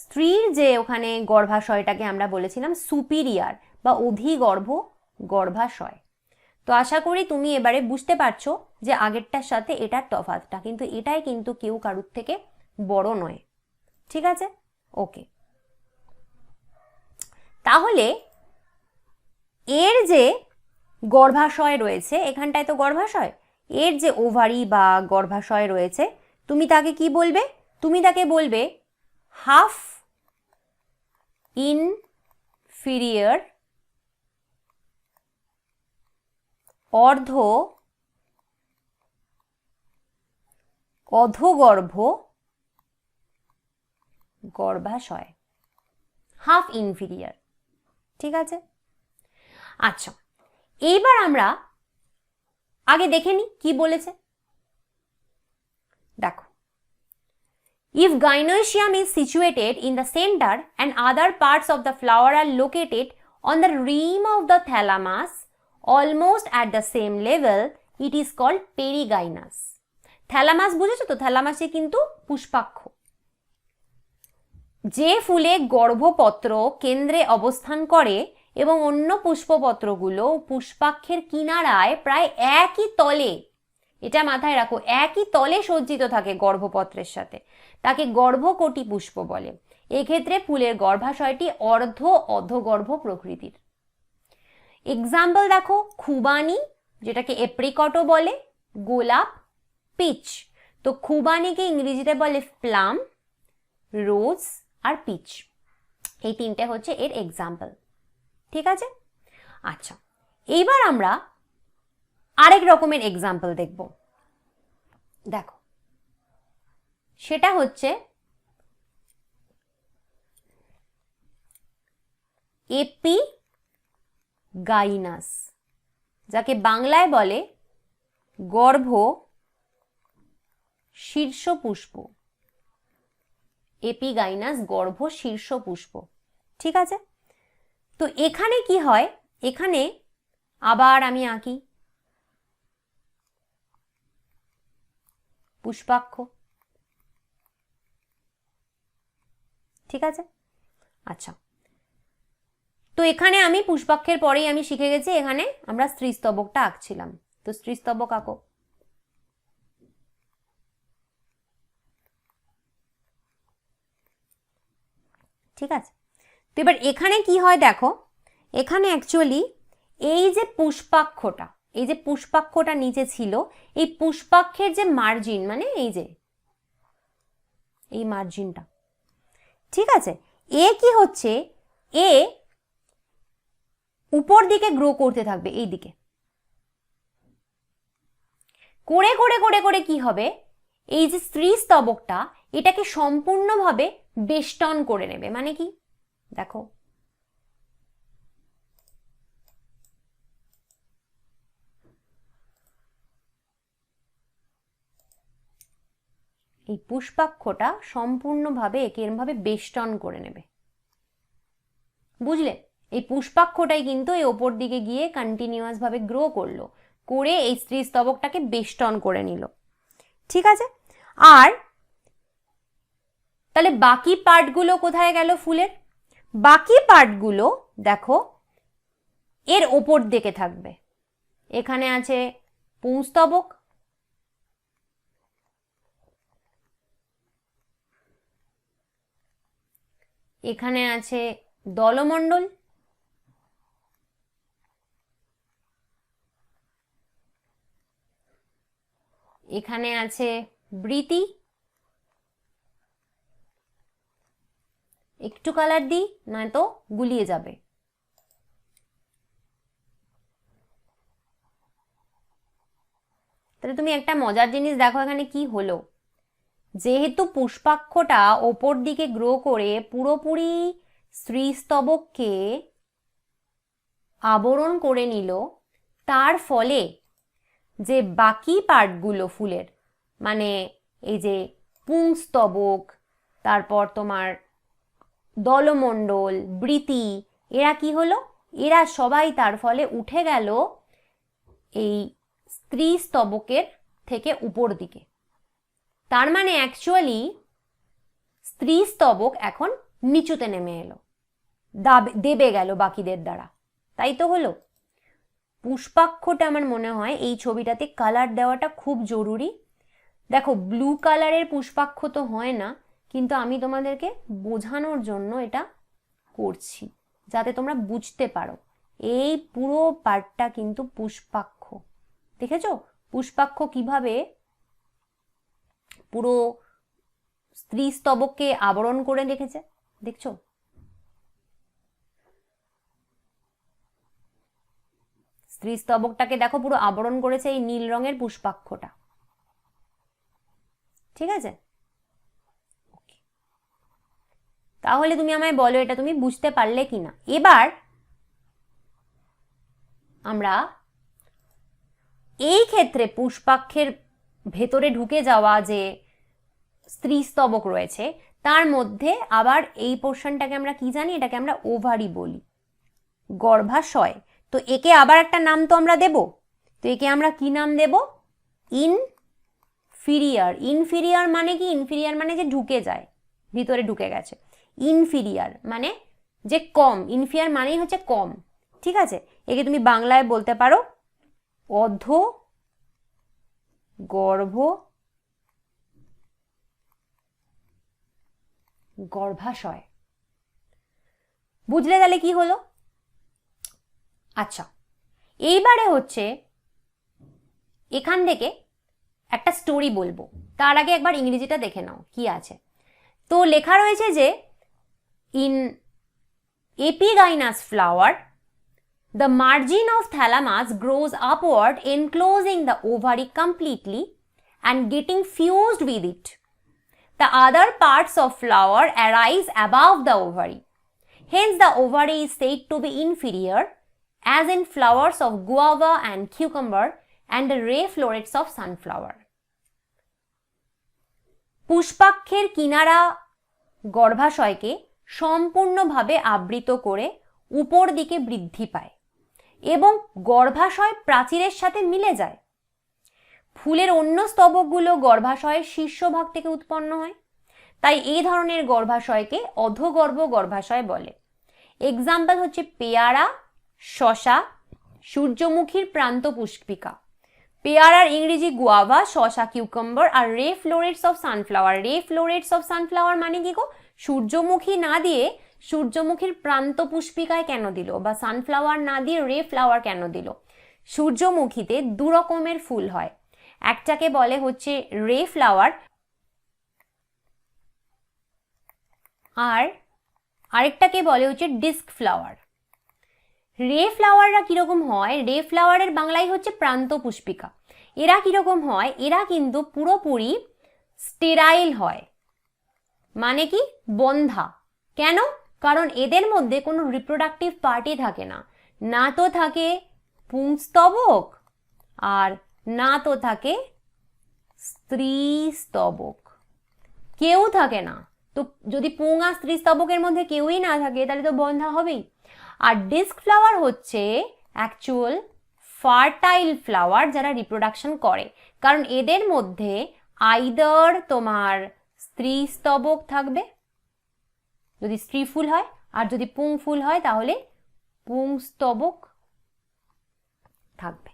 স্ত্রীর যে ওখানে গর্ভাশয়টাকে আমরা বলেছিলাম সুপিরিয়র বা অধিগর্ভ গর্ভাশয়। তো আশা করি তুমি এবারে বুঝতে পারছো যে আগেরটার সাথে এটার তফাৎটা, কিন্তু এটাই কিন্তু কেউ কারুর থেকে বড় নয়। ঠিক আছে, ওকে। তাহলে এর যে গর্ভাশয় রয়েছে, এখানটায় তো গর্ভাশয়, এর যে ওভারি বা গর্ভাশয় রয়েছে, তুমি তাকে কি বলবে? তুমি তাকে বলবে হাফ ইনফিরিয়র, অর্ধ অধোগর্ভ গর্ভাশয়, হাফ ইনফিরিয়র। ঠিক আছে, আচ্ছা এইবার আমরা আগে দেখে নিই কি বলেছে। দেখো, if gynoecium is situated in the center and other parts of the flower are located on the rim of the thalamus almost at the same level, it is called perigynous. Thalamus বুঝেছো তো? থ্যালামাসে কিন্তু পুষ্পাক্ষ। যে ফুলে গর্ভপত্র কেন্দ্রে অবস্থান করে এবং অন্য পুষ্পপত্রগুলো পুষ্পাক্ষের কিনারায় প্রায় একই তলে, এটা মাথায় রাখো, একই তলে সজ্জিত থাকে গর্ভপত্রের সাথে, তাকে গর্ভকটি পুষ্প বলে। এক্ষেত্রে ফুলের গর্ভাশয়টি অর্ধ অধোগর্ভ প্রকৃতির। এক্সাম্পল দেখো, খুবানি, যেটাকে এপ্রিকটও বলে, গোলাপ, পিচ। তো খুবানিকে ইংরেজিতে বলে প্লাম, রোজ আর পিচ। এই তিনটে হচ্ছে এর এক্সাম্পল। ঠিক আছে, আচ্ছা এইবার আমরা আরেক রকমের এক্সাম্পল দেখব। দেখো, সেটা হচ্ছে এপিগাইনাস, যাকে বাংলায় বলে গর্ভ শীর্ষ পুষ্প। এপিগাইনাস গর্ভ শীর্ষ পুষ্প। ঠিক আছে, তো এখানে কি হয়, এখানে আবার আমি আঁকি পুষ্পাক্ষ। ঠিক আছে, আচ্ছা তো এখানে আমি পুষ্পাক্ষের পরেই আমি শিখে গেছি, এখানে আমরা স্ত্রীস্তবকটা আঁকছিলাম। তো স্ত্রীস্তবক আঁকো। ঠিক আছে, তো এবার এখানে কি হয় দেখো, এখানে অ্যাকচুয়ালি এই যে পুষ্পাক্ষটা, এই যে পুষ্পাক্ষটা নিচে ছিল, এই পুষ্পাক্ষের যে মার্জিন, মানে এই যে এই মার্জিনটা, ঠিক আছে, এ কি হচ্ছে, এ উপর দিকে গ্রো করতে থাকবে, এই দিকে করে করে করে করে কি হবে, এই যে স্ত্রীস্তবকটা এটাকে সম্পূর্ণভাবে বেষ্টন করে নেবে। মানে কি দেখো, এই পুষ্পাক্ষটা সম্পূর্ণভাবে একে এরমভাবে বেষ্টন করে নেবে। বুঝলে? এই পুষ্পাক্ষটাই কিন্তু এই ওপর দিকে গিয়ে কন্টিনিউয়াস ভাবে গ্রো করলো, করে এই স্ত্রীস্তবকটাকে বেষ্টন করে নিল। ঠিক আছে, আর তাহলে বাকি পার্টগুলো কোথায় গেল ফুলের? বাকি পার্টগুলো দেখো এর ওপর দিকে থাকবে। এখানে আছে পুংস্তবক, এখানে আছে দলমণ্ডল, এখানে আছে বৃতি, একটু কালার দিই নয়তো গুলিয়ে যাবে। তাহলে তুমি একটা মজার জিনিস দেখো, এখানে কি হলো, যেহেতু পুষ্পাক্ষটা ওপর দিকে গ্রো করে পুরোপুরি স্ত্রীস্তবককে আবরণ করে নিল, তার ফলে যে বাকি পার্টগুলো ফুলের, মানে এই যে পুংস্তবক, তারপর তোমার দলমণ্ডল, বৃতি, এরা কি হলো, এরা সবাই তার ফলে উঠে গেল এই স্ত্রী স্তবকের থেকে উপর দিকে। তার মানে অ্যাকচুয়ালি স্ত্রী স্তবক এখন নিচুতে নেমে এলো, দেবে গেল বাকিদের দ্বারা, তাই তো হলো। পুষ্পাক্ষটা আমার মনে হয় এই ছবিটাতে কালার দেওয়াটা খুব জরুরি। দেখো ব্লু কালারের পুষ্পাক্ষ তো হয় না, কিন্তু আমি তোমাদেরকে বোঝানোর জন্য এটা করছি যাতে তোমরা বুঝতে পারো। এই পুরো পার্টটা কিন্তু পুষ্পাক্ষ, দেখেছো পুষ্পাক্ষ কিভাবে পুরো স্ত্রী স্তবককে আবরণ করে রেখেছে, দেখছো? স্ত্রী স্তবকটাকে দেখো পুরো আবরণ করেছে এই নীল রঙের পুষ্পাক্ষটা, ঠিক আছে? তাহলে তুমি আমায় বলো এটা তুমি বুঝতে পারলে কিনা। এবার আমরা এই ক্ষেত্রে পুষ্পাক্ষের ভেতরে ঢুকে যাওয়া যে স্ত্রী স্তবক রয়েছে তার মধ্যে আবার এই পোর্শনটাকে আমরা কি জানি, এটাকে আমরা ওভারি বলি, গর্ভাশয়। তো একে আবার একটা নাম তো আমরা দেব, তো একে আমরা কি নাম দেব? ইনফিরিয়ার। ইনফিরিয়ার মানে কি? ইনফিরিয়ার মানে যে ঢুকে যায়, ভিতরে ঢুকে গেছে। ইনফিরিয়ার মানে যে কম, ইনফিরিয়ার মানেই হচ্ছে কম, ঠিক আছে? একে তুমি বাংলায় বলতে পারো অধ গর্ভাশয়। বুঝলে তাহলে কি হলো? আচ্ছা, এইবারে হচ্ছে এখান থেকে একটা স্টোরি বলবো, তার আগে একবার ইংরেজিটা দেখে নাও কি আছে। তো লেখা রয়েছে যে in epigynous flower the margin of thalamus grows upward, enclosing the ovary completely and getting fused with it. The other parts of flower arise above the ovary. Hence, the ovary is said to be inferior, as in flowers of guava and cucumber and the ray florets of sunflower. পুষ্পাক্ষের কিনারা গর্ভাশয়কে সম্পূর্ণভাবে আবৃত করে উপর দিকে বৃদ্ধি পায় এবং গর্ভাশয় প্রাচীরের সাথে মিলে যায়। ফুলের অন্য স্তবকগুলো গর্ভাশয়ের শীর্ষভাগ থেকে উৎপন্ন হয়, তাই এই ধরনের গর্ভাশয়কে অধগর্ভ গর্ভাশয় বলে। এক্সাম্পল হচ্ছে পেয়ারা, শসা, সূর্যমুখীর প্রান্ত পুষ্পিকা। পেয়ারার ইংরেজি গুয়াভা, শসা কিউকাম্বার, আর রে ফ্লোরেটস অফ সানফ্লাওয়ার। রে ফ্লোরেটস অফ সানফ্লাওয়ার মানে কি গো? সূর্যমুখী না দিয়ে সূর্যমুখীর প্রান্ত পুষ্পিকায় কেন দিল, বা সানফ্লাওয়ার না দিয়ে রে ফ্লাওয়ার কেন দিল? সূর্যমুখীতে দু রকমের ফুল হয়, একটাকে বলে হচ্ছে রে ফ্লাওয়ার, আর আরেকটাকে বলে হচ্ছে ডিস্ক ফ্লাওয়ার। রে ফ্লাওয়াররা কিরকম হয়? রে ফ্লাওয়ারের বাংলায় হচ্ছে প্রান্ত পুষ্পিকা। এরা কিরকম হয়? এরা কিন্তু পুরোপুরি স্টেরাইল হয়, মানে কি বন্ধা। কেন? কারণ এদের মধ্যে কোনো রিপ্রোডাক্টিভ পার্টি থাকে না, না তো থাকে পুংস্তবক আর না তো থাকে স্ত্রী স্তবক, কেউ থাকে না। তো যদি পুং আর স্ত্রী স্তবকের মধ্যে কেউই না থাকে তাহলে তো বন্ধা হবেই। আর ডিস্ক ফ্লাওয়ার হচ্ছে অ্যাকচুয়াল ফার্টাইল ফ্লাওয়ার যারা রিপ্রোডাকশন করে, কারণ এদের মধ্যে আইদার তোমার স্ত্রী স্তবক থাকবে যদি স্ত্রী ফুল হয়, আর যদি পুং ফুল হয় তাহলে পুং স্তবক থাকবে,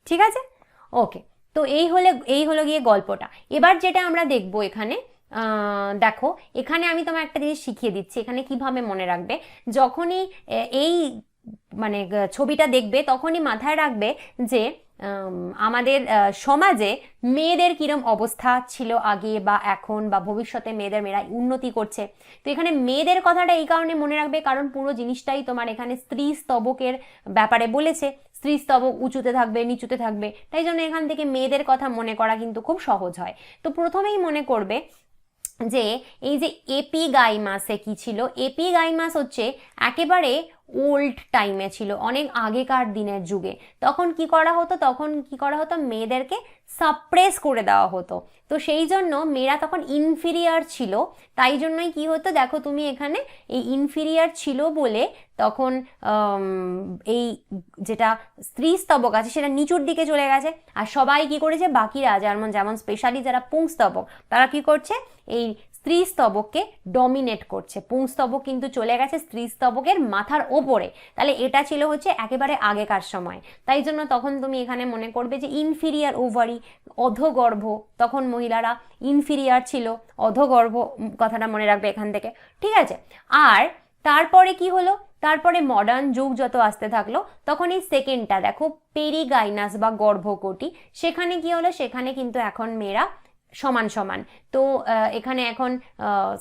ঠিক আছে? ওকে, তো এই হলো গিয়ে গল্পটা। এবার যেটা আমরা দেখবো এখানে, দেখো এখানে আমি তোমার একটা জিনিস শিখিয়ে দিচ্ছি, এখানে কিভাবে মনে রাখবে। যখনই এই মানে ছবিটা দেখবে তখনই মাথায় রাখবে যে আমাদের সমাজে মেয়েদের কিরম অবস্থা ছিল আগে বা এখন বা ভবিষ্যতে মেয়েরা উন্নতি করছে। তো এখানে মেয়েদের কথাটা এই কারণে মনে রাখবে কারণ পুরো জিনিসটাই তোমার এখানে স্ত্রী স্তবকের ব্যাপারে বলেছে। স্ত্রী স্তবক উঁচুতে থাকবে, নিচুতে থাকবে, তাই জন্য এখান থেকে মেয়েদের কথা মনে করা কিন্তু খুব সহজ হয়। তো প্রথমেই মনে করবে যে এই যে এপিগাইমাসে কি ছিল? এপিগাইমাস হচ্ছে একেবারে ওল্ড টাইমে ছিল, অনেক আগেকার দিনের যুগে। তখন কি করা হতো, মেয়েদেরকে সাপ্রেস করে দেওয়া হতো। তো সেই জন্য মেয়েরা তখন ইনফিরিয়ার ছিল। তাই জন্যই কি হতো, দেখো তুমি এখানে এই ইনফিরিয়ার ছিল বলে তখন এই যেটা স্ত্রী স্তবক আছে সেটা নিচুর দিকে চলে গেছে। আর সবাই কি করেছে, বাকিরা যেমন স্পেশালি যারা পুংস্তবক, তারা কি করছে, এই স্ত্রী স্তবককে ডমিনেট করছে। পুংস্তবক কিন্তু চলে গেছে স্ত্রী স্তবকের মাথার ওপরে। তাহলে এটা ছিল হচ্ছে একেবারে আগেকার সময়। তাই জন্য তখন তুমি এখানে মনে করবে যে ইনফিরিয়ার ওভারি, অধগর্ভ, তখন মহিলারা ইনফিরিয়ার ছিল, অধগর্ভ কথাটা মনে রাখবে এখান থেকে, ঠিক আছে। আর তারপরে কি হলো, তারপরে মডার্ন যুগ যত আসতে থাকলো, তখন এই সেকেন্ডটা দেখো, পেরিগাইনাস বা গর্ভকোটি, সেখানে কি হলো, সেখানে কিন্তু এখন মেয়েরা সমান সমান। তো এখানে এখন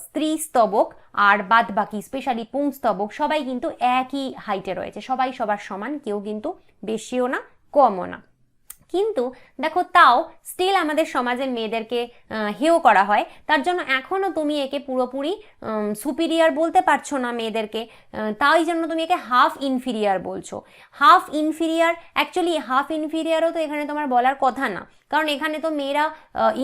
স্ত্রী স্তবক আর বাদ বাকি স্পেশালি পুংস্তবক সবাই কিন্তু একই হাইটে রয়েছে, সবাই সবার সমান, কেউ কিন্তু বেশিও না কমও না। কিন্তু দেখো তাও স্টিল আমাদের সমাজে মেয়েদেরকে হেয় করা হয়। তার জন্য এখনও তুমি একে পুরোপুরি সুপিরিয়ার বলতে পারছো না মেয়েদেরকে, তাই জন্য তুমি একে হাফ ইনফিরিয়ার বলছো। হাফ ইনফিরিয়ার, অ্যাকচুয়ালি হাফ ইনফিরিয়ারও তো এখানে তোমার বলার কথা না, কারণ এখানে তো মেয়েরা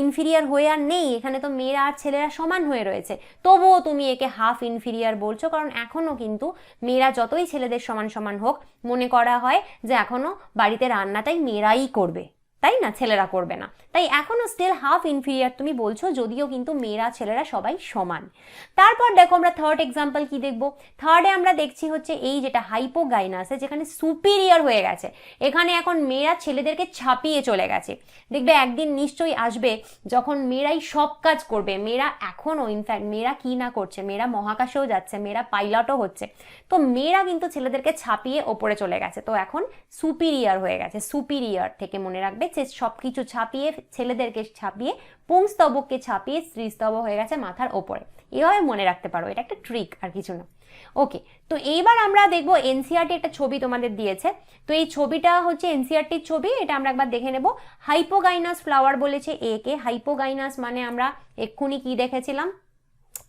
ইনফিরিয়ার হয়ে আর নেই, এখানে তো মেয়েরা আর ছেলেরা সমান হয়ে রয়েছে। তবুও তুমি একে হাফ ইনফিরিয়ার বলছো, কারণ এখনও কিন্তু মেয়েরা যতই ছেলেদের সমান সমান হোক, মনে করা হয় যে এখনও বাড়িতে রান্নাটাই মেয়েরাই করবে, তাই না, ছেলেরা করবে না। তাই এখনো স্টিল হাফ ইনফিরিয়ার তুমি বলছো, যদিও কিন্তু মেয়েরা ছেলেরা সবাই সমান। তারপর দেখো আমরা থার্ড এক্সাম্পল কি দেখবো, থার্ডে আমরা দেখছি হচ্ছে এই যেটা হাইপোগাইনাসে, যেখানে সুপিরিয়ার হয়ে গেছে। এখানে এখন মেয়েরা ছেলেদেরকে ছাপিয়ে চলে গেছে। দেখবে একদিন নিশ্চয়ই আসবে যখন মেয়েরাই সব কাজ করবে। মেয়েরা এখনও ইনফ্যাক্ট মেয়েরা কি না করছে, মেয়েরা মহাকাশেও যাচ্ছে, মেয়েরা পাইলটও হচ্ছে। তো মেয়েরা কিন্তু ছেলেদেরকে ছাপিয়ে ওপরে চলে গেছে, তো এখন সুপিরিয়ার হয়ে গেছে। সুপিরিয়ার থেকে মনে রাখবে যে সব কিছু ছাপিয়ে, ছেলেদেরকে ছাপিয়ে, পুংস্তবককে ছাপিয়ে স্ত্রীস্তবক হয়ে গেছে মাথার ওপরে। এভাবে মনে রাখতে পারো, এটা একটা ট্রিক আর কিছু না। ওকে, তো এইবার আমরা দেখবো এনসিইআরটি একটা ছবি তোমাদের দিয়েছে। তো এই ছবিটা হচ্ছে এনসিইআরটির ছবি, এটা আমরা একবার দেখে নেব। হাইপোগাইনাস ফ্লাওয়ার বলেছে একে। হাইপোগাইনাস মানে আমরা এক্ষুনি কি দেখেছিলাম,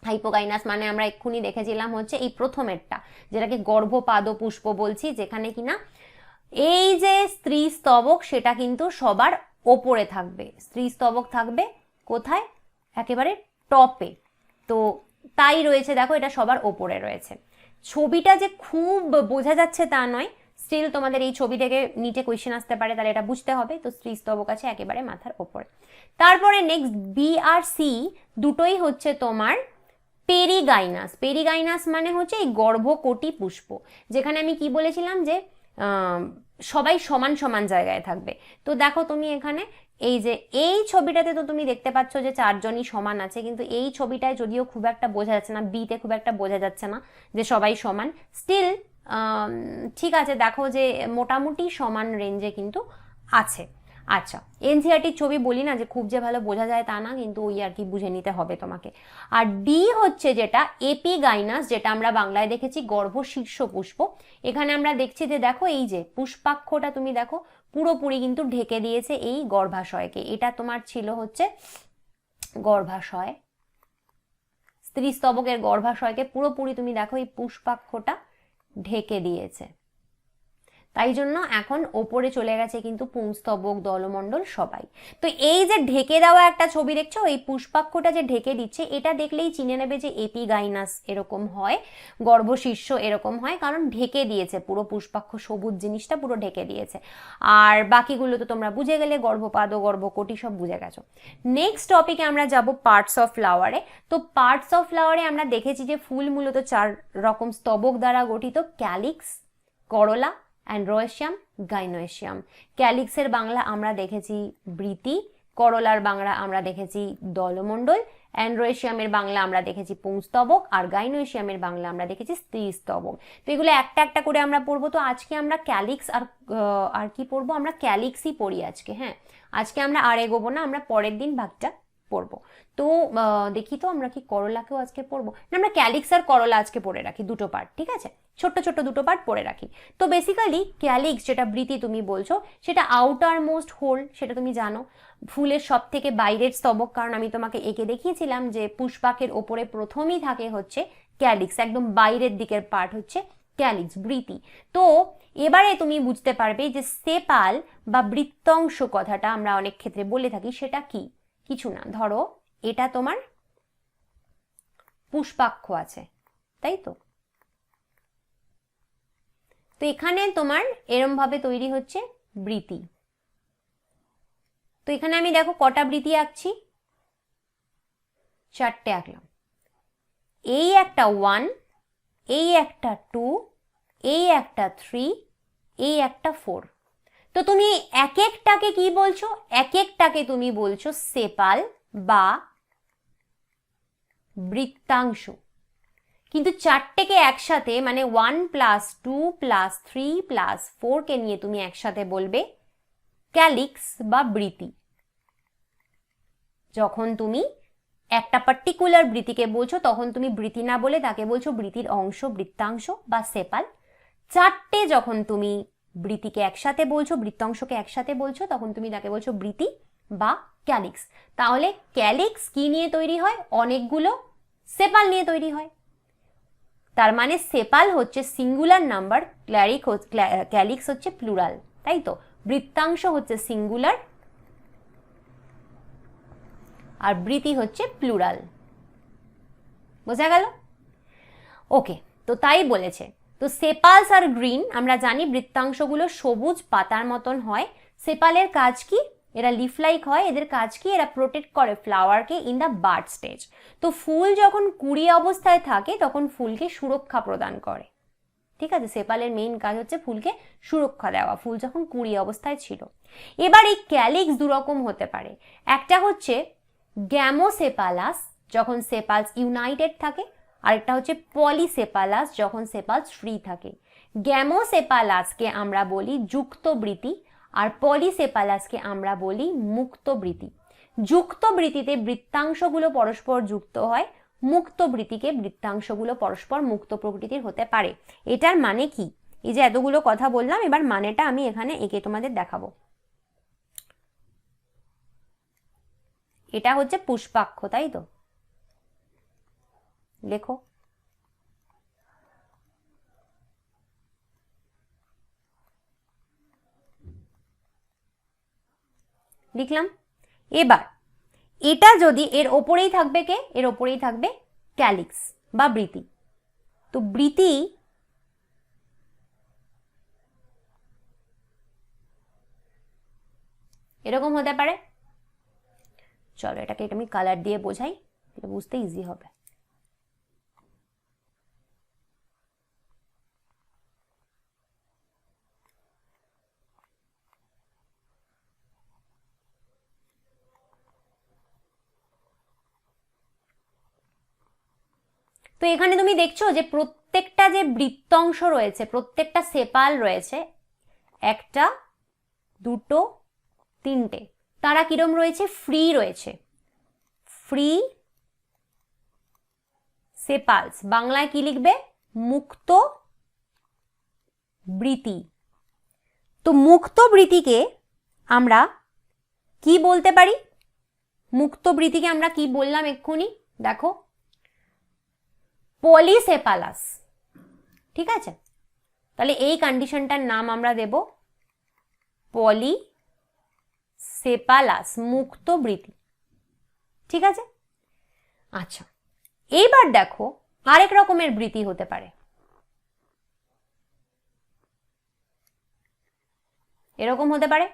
হাইপোগাইনাস মানে আমরা এক্ষুনি দেখেছিলাম হচ্ছে এই প্রথমেরটা, যেটাকে গর্ভপাদ পুষ্প বলছি, যেখানে কিনা এই যে স্ত্রী স্তবক সেটা কিন্তু সবার ওপরে থাকবে। স্ত্রী স্তবক থাকবে কোথায়, একেবারে টপে। তো তাই রয়েছে, দেখো এটা সবার ওপরে রয়েছে। ছবিটা যে খুব বোঝা যাচ্ছে তা নয়, স্টিল তোমাদের এই ছবি থেকে নিচে কোয়েশ্চেন আসতে পারে, তাহলে এটা বুঝতে হবে। তো স্ত্রী স্তবক আছে একেবারে মাথার ওপরে। তারপরে নেক্সট বি আর সি দুটোই হচ্ছে তোমার পেরিগাইনাস। পেরিগাইনাস মানে হচ্ছে এই গর্ভকোটি পুষ্প, যেখানে আমি কি বলেছিলাম যে সবাই সমান সমান জায়গায় থাকবে। তো দেখো তুমি এখানে এই যে এই ছবিটাতে তো তুমি দেখতে পাচ্ছ যে চারজনই সমান আছে, কিন্তু এই ছবিটায় যদিও খুব একটা বোঝা যাচ্ছে না, বিতে খুব একটা বোঝা যাচ্ছে না যে সবাই সমান। স্টিল ঠিক আছে, দেখো যে মোটামুটি সমান রেঞ্জে কিন্তু আছে। আচ্ছা, এনসিইআরটির ছবি বলি না যে খুব যে ভালো বোঝা যায় তা না, কিন্তু ওই আর কি বুঝে নিতে হবে তোমাকে। আর ডি হচ্ছে যেটা এপিগাইনাস, যেটা আমরা বাংলায় দেখেছি গর্ভশীর্ষ পুষ্প। এখানে আমরা দেখছি যে দেখো এই যে পুষ্পাক্ষটা তুমি দেখো পুরোপুরি কিন্তু ঢেকে দিয়েছে এই গর্ভাশয়কে। এটা তোমার ছিল হচ্ছে গর্ভাশয়, স্ত্রী স্তবকের গর্ভাশয়কে পুরোপুরি তুমি দেখো এই পুষ্পাক্ষটা ঢেকে দিয়েছে। তাই জন্য এখন ওপরে চলে গেছে কিন্তু পুংস্তবক, দলমণ্ডল সবাই। তো এই যে ঢেকে দেওয়া একটা ছবি দেখছো, এই পুষ্পাক্ষটা যে ঢেকে দিচ্ছে, এটা দেখলেই চিনে নেবে যে এপিগাইনাস এরকম হয়, গর্ভশীর্ষ এরকম হয়, কারণ ঢেকে দিয়েছে পুরো পুষ্পাক্ষ, সবুজ জিনিসটা পুরো ঢেকে দিয়েছে। আর বাকিগুলো তো তোমরা বুঝে গেলে, গর্ভপাদ, গর্ভকোটি সব বুঝে গেছো। নেক্সট টপিকে আমরা যাব পার্টস অফ ফ্লাওয়ারে। তো পার্টস অফ ফ্লাওয়ারে আমরা দেখেছি যে ফুল মূলত 4 রকম স্তবক দ্বারা গঠিত: ক্যালিক্স, করোলা, অ্যান্ড্রোয়েশিয়াম, গাইনোয়েশিয়াম। ক্যালিক্সের বাংলা আমরা দেখেছি বৃতি, করোলার বাংলা আমরা দেখেছি দলমণ্ডল, অ্যান্ড্রোয়েশিয়ামের বাংলা আমরা দেখেছি পুংস্তবক, আর গাইনোয়েশিয়ামের বাংলা আমরা দেখেছি স্ত্রীস্তবক। তো এগুলো একটা একটা করে আমরা পড়বো। তো আজকে আমরা ক্যালিক্স আর কি পড়বো, আমরা ক্যালিক্সই পড়ি আজকে। হ্যাঁ, আজকে আমরা আর এগোবো না, আমরা পরের দিন বাকিটা পড়বো। তো দেখি তো আমরা কি করলাকেও আজকে পড়বো না, আমরা ক্যালিক্স আর করলা আজকে পড়ে রাখি, দুটো পার্ট, ঠিক আছে, ছোট্ট ছোট্ট দুটো পার্ট পড়ে রাখি। তো বেসিক্যালি ক্যালিক্স যেটা বৃতি তুমি বলছো, সেটা আউটার মোস্ট হোল, সেটা তুমি জানো, ফুলের সব থেকে বাইরের স্তবক। কারণ আমি তোমাকে এঁকে দেখিয়েছিলাম যে পুষ্পাকের ওপরে প্রথমেই থাকে হচ্ছে ক্যালিক্স, একদম বাইরের দিকের পার্ট হচ্ছে ক্যালিক্স, বৃতি। তো এবারে তুমি বুঝতে পারবে যে সেপাল বা বৃত্তাংশ কথাটা আমরা অনেক ক্ষেত্রে বলে থাকি, সেটা কি? কিছু না, ধরো এটা তোমার পুষ্পাক্ষ আছে, তাই তো? তো এখানে তোমার এরম ভাবে তৈরি হচ্ছে বৃতি। তো এখানে আমি দেখো কটা বৃতি আঁকছি, 4টে আঁকলাম। এই একটা 1, এই একটা 2, এই একটা 3, এই একটা 4। তো তুমি এক একটাকে কি বলছো? এক একটাকে তুমি বলছো সেপাল বা বৃত্তাংশ। কিন্তু 4টেকে একসাথে মানে 1 + 2 + 3 + 4 কে নিয়ে তুমি একসাথে বলবে ক্যালিক্স বা বৃতি। যখন তুমি একটা পার্টিকুলার বৃতিকে বলছো তখন তুমি বৃতি না বলে তাকে বলছো বৃতির অংশ, বৃত্তাংশ বা সেপাল। 4টে যখন তুমি বৃতিকে একসাথে বলছো, বৃত্তাংশকে একসাথে বলছো, তখন তুমি তাকে বলছো বৃতি বা ক্যালিক্স। তাহলে ক্যালিক্স কি নিয়ে তৈরি হয়? অনেকগুলো সেপাল নিয়ে তৈরি হয়। তার মানে সেপাল হচ্ছে সিঙ্গুলার নাম্বার, ক্যালিক্স হচ্ছে প্লুরাল, তাই তো? বৃত্তাংশ হচ্ছে সিঙ্গুলার আর বৃতি হচ্ছে প্লুরাল। বোঝা গেল? ওকে, তো তাই বলেছে। তো সেপালস আর গ্রিন, আমরা জানি বৃত্তাংশগুলো সবুজ পাতার মতন হয়। সেপালের কাজ কি? এরা লিফ লাইক হয়। এদের কাজ কি? এরা প্রোটেক্ট করে ফ্লাওয়ারকে ইন দ্য বার্ড স্টেজ। তো ফুল যখন কুঁড়ি অবস্থায় থাকে তখন ফুলকে সুরক্ষা প্রদান করে। ঠিক আছে, সেপালের মেইন কাজ হচ্ছে ফুলকে সুরক্ষা দেওয়া, ফুল যখন কুঁড়ি অবস্থায় ছিল। এবার এই ক্যালিক্স দুরকম হতে পারে। একটা হচ্ছে গ্যামোসেপালাস, যখন সেপালস ইউনাইটেড থাকে, আরেকটা হচ্ছে পলিসেপালাস, যখন সেপালস ফ্রি থাকে। গ্যামোসেপালাসকে আমরা বলি যুক্তবৃতি আর পলিসেপালাসকে আমরা বলি মুক্তবৃতি। যুক্তবৃতিতে বৃত্তাংশগুলো পরস্পর যুক্ত হয়, মুক্তবৃতিকে বৃত্তাংশগুলো পরস্পর মুক্ত প্রকৃতির হতে পারে। এটার মানে কি? এই যে এতগুলো কথা বললাম, এবার মানেটা আমি এখানে এঁকে তোমাদের দেখাবো। এটা হচ্ছে পুষ্পাক্ষ, তাই তো? লেখো। লিখলাম। এবার এটা যদি এর ওপরেই থাকবে কে? এর ওপরেই থাকবে ক্যালিক্স বা বৃতি। তো বৃতি এরকম হতে পারে। চলো এটাকে আমি কালার দিয়ে বোঝাই, এটা বুঝতে ইজি হবে। তো এখানে তুমি দেখছো যে প্রত্যেকটা যে বৃত্তাংশ রয়েছে, প্রত্যেকটা সেপাল রয়েছে, একটা, দুটো, তিনটে, তারা কিরম রয়েছে? ফ্রি রয়েছে। ফ্রি সেপালস, বাংলায় কি লিখবে? মুক্ত বৃতি। তো মুক্ত বৃতিকে আমরা কি বলতে পারি? মুক্ত বৃতিকে আমরা কি বললাম এক্ষুনি? দেখো, পলিসেপালাস। ঠিক আছে, তাহলে এই কন্ডিশনটার নাম আমরা দেব পলিসেপালাস, মুক্ত বৃতি। ঠিক আছে, আচ্ছা এইবার দেখো আরেক রকমের বৃতি হতে পারে। এরকম হতে পারে।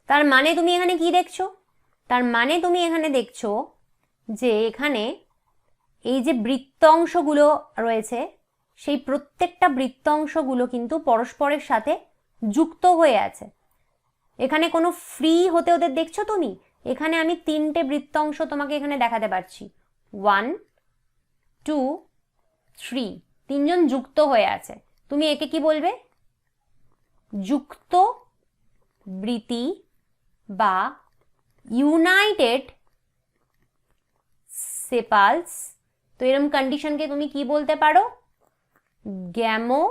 তার মানে তুমি এখানে কি দেখছো? তার মানে তুমি এখানে দেখছো যে এখানে এই যে বৃত্তাংশগুলো রয়েছে, সেই প্রত্যেকটা বৃত্তাংশগুলো কিন্তু পরস্পরের সাথে যুক্ত হয়ে আছে। এখানে কোনো ফ্রি হতে ওদের দেখছো তুমি? এখানে আমি 3টে বৃত্তাংশ তোমাকে এখানে দেখাতে পারছি, 1, 2, 3, 3জন যুক্ত হয়ে আছে। তুমি একে কি বলবে? যুক্ত বৃতি বা ইউনাইটেড সেপালস। তো এরকম কন্ডিশনকে তুমি কি বলতে পারো? গ্যামো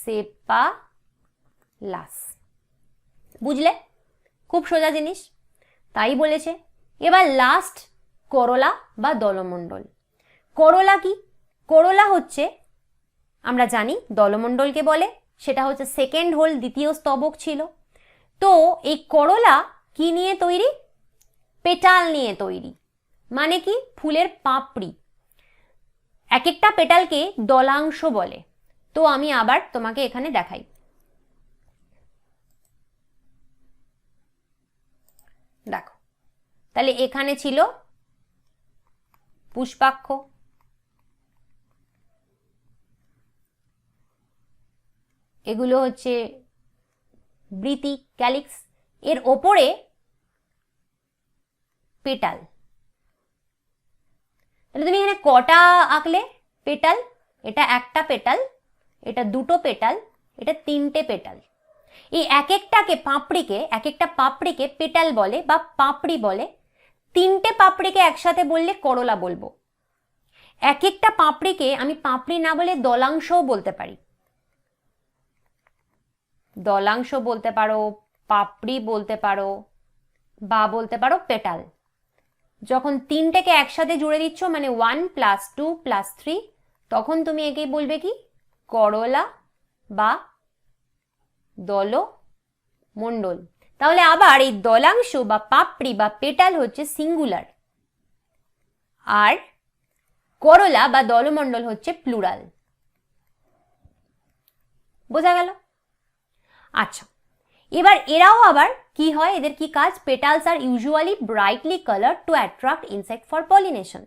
সেপালাস। বুঝলে? খুব সোজা জিনিস, তাই বলেছে। এবার লাস্ট করোলা বা দলমণ্ডল। করোলা কি? করোলা হচ্ছে, আমরা জানি দলমণ্ডলকে বলে, সেটা হচ্ছে সেকেন্ড হোল, দ্বিতীয় স্তবক ছিল। তো এই করোলা কি নিয়ে তৈরি? পেটাল নিয়ে তৈরি। মানে কি? ফুলের পাপড়ি। এক একটা পেটালকে দলাংশ বলে। তো আমি আবার তোমাকে এখানে দেখাই। দেখো, তাহলে এখানে ছিল পুষ্পাক্ষ, এগুলো হচ্ছে বৃতি, ক্যালিক্স, এর ওপরে পেটাল। তাহলে তুমি এখানে কটা আঁকলে পেটাল? এটা একটা পেটাল, এটা দুটো পেটাল, এটা তিনটে পেটাল। এই এক একটাকে পাপড়িকে, এক একটা পাপড়িকে পেটাল বলে বা পাপড়ি বলে। তিনটে পাপড়িকে একসাথে বললে করলা বলবো। এক একটা পাপড়িকে আমি পাপড়ি না বলে দলাংশও বলতে পারি। দলাংশ বলতে পারো, পাপড়ি বলতে পারো, বা বলতে পারো পেটাল। যখন তিনটেকে একসাথে জুড়ে দিচ্ছ, মানে 1 + 2 + 3, তখন তুমি একে বলবে কি? করলা বা দলমণ্ডল। তাহলে আবার এই দলাংশ বা পাপড়ি বা পেটাল হচ্ছে সিঙ্গুলার, আর করলা বা দলমণ্ডল হচ্ছে প্লুরাল। বোঝা গেল? আচ্ছা, এবার এরাও আবার কি হয়, এদের কি কাজ? পেটালস আর usually brightly coloured to attract insect for pollination.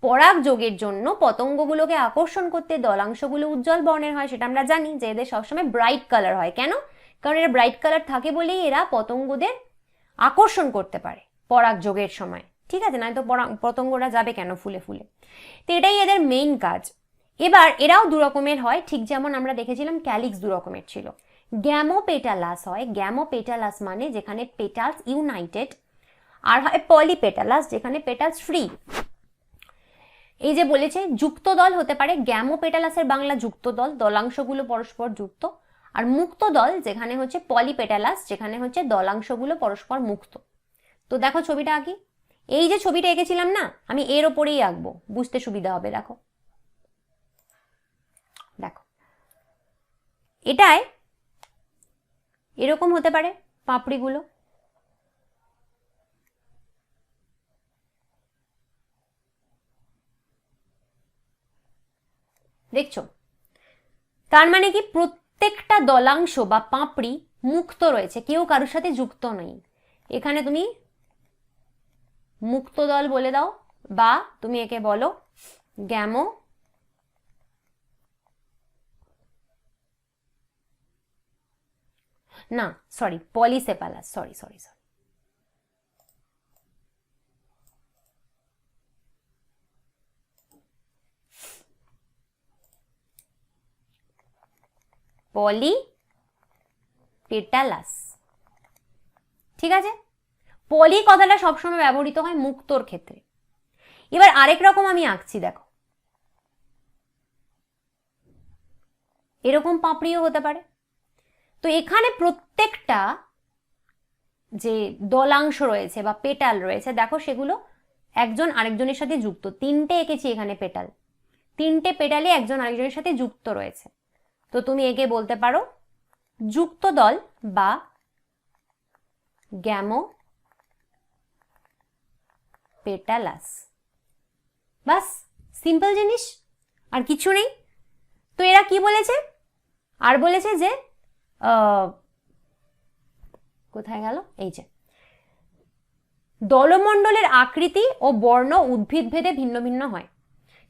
পরাগ যোগের জন্য পতঙ্গগুলোকে আকর্ষণ করতে দলাংশগুলো উজ্জ্বল বর্ণের হয়, সেটা আমরা জানি যে এদের সবসময় ব্রাইট কালার হয়। কেন? কারণ এরা ব্রাইট কালার থাকে বলেই এরা পতঙ্গদের আকর্ষণ করতে পারে পরাগ যোগের সময়। ঠিক আছে, নয়তো পতঙ্গরা যাবে কেন ফুলে ফুলে? তো এটাই এদের মেইন কাজ। এবার এরাও দু রকমের হয়, ঠিক যেমন আমরা দেখেছিলাম ক্যালিক্স দু রকমের ছিল। গ্যামোপেটালাস হয়। গ্যামোপেটালাস মানে যেখানে পেটালস ইউনাইটেড, আর হয় পলিপেটালাস যেখানে পেটালস ফ্রি। এই যে বলেছে যুক্ত দল হতে পারে, গ্যামোপেটালাসের বাংলা যুক্ত দল, দলাংশগুলো পরস্পর যুক্ত। আর মুক্ত দল যেখানে হচ্ছে পলিপেটালাস, যেখানে হচ্ছে দলাংশগুলো পরস্পর মুক্ত। তো দেখো ছবিটা আঁকি। এই যে ছবিটা এঁকেছিলাম না, আমি এর ওপরেই আঁকবো, বুঝতে সুবিধা হবে। দেখো দেখো, এটায় এরকম হতে পারে পাপড়িগুলো। দেখছো? তার মানে কি? প্রত্যেকটা দলাংশ বা পাপড়ি মুক্ত রয়েছে, কেউ কারোর সাথে যুক্ত নেই। এখানে তুমি মুক্ত দল বলে দাও, বা তুমি একে বলো গ্যামো না সরি পলিসেপালাস, সরি সরি সরি পলিপেটালাস। ঠিক আছে? পলি কথাটা সবসময় ব্যবহৃত হয় মুক্তর ক্ষেত্রে। এবার আরেক রকম আমি আঁকছি, দেখো এরকম পাপড়িও হতে পারে। তো এখানে প্রত্যেকটা যে দলাংশ রয়েছে বা পেটাল রয়েছে, দেখো সেগুলো একজন আরেকজনের সাথে যুক্ত। তিনটে এঁকেছি এখানে পেটাল, তিনটে পেটালে একজন আরেকজনের সাথে যুক্ত রয়েছে। তো তুমি একে বলতে পারো যুক্ত দল বা গ্যামো পেটালাস। বাস, সিম্পল জিনিস, আর কিছু নেই। তো এরা কি বলেছে? আর বলেছে যে কোথায় গেল, এই যে দলমণ্ডলের আকৃতি ও বর্ণ উদ্ভিদ ভেদে ভিন্ন ভিন্ন হয়।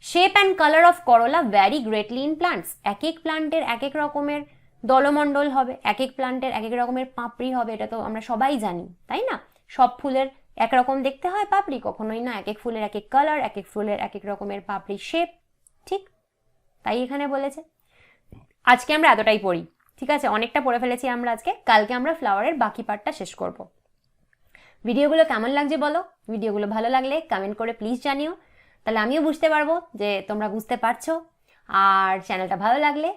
শেপ অ্যান্ড কালার অফ করলা ভ্যারি গ্রেটলি ইন প্লান্টস। এক এক প্লান্টের এক এক রকমের দলমণ্ডল হবে, এক এক প্লান্টের এক এক রকমের পাপড়ি হবে, এটা তো আমরা সবাই জানি, তাই না? সব ফুলের একরকম দেখতে হয় পাপড়ি? কখনোই না। এক এক ফুলের এক এক কালার, এক এক ফুলের এক এক রকমের পাপড়ি শেপ। ঠিক তাই এখানে বলেছে। আজকে আমরা এতটাই পড়ি, ঠিক আছে? অনেকটা পড়ে ফেলেছি আমরা আজকে। কালকে আমরা ফ্লাওয়ারের বাকি পার্টটা শেষ করব। ভিডিওগুলো কেমন লাগছে বলো? ভিডিওগুলো ভালো লাগলে কমেন্ট করে প্লিজ জানিও, তাহলে আমিও বুঝতে পারবো যে তোমরা বুঝতে পারছো। আর চ্যানেলটা ভালো লাগলে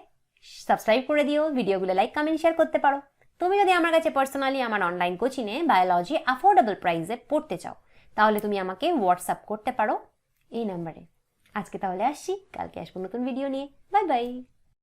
সাবস্ক্রাইব করে দিও, ভিডিওগুলো লাইক কমেন্ট শেয়ার করতে পারো। তুমি যদি আমার কাছে পার্সোনালি আমার অনলাইন কোচিংয়ে বায়োলজি অ্যাফোর্ডেবল প্রাইসে পড়তে চাও তাহলে তুমি আমাকে হোয়াটসঅ্যাপ করতে পারো এই নাম্বারে। আজকে তাহলে আসছি, কালকে আসবো নতুন ভিডিও নিয়ে। Bye bye.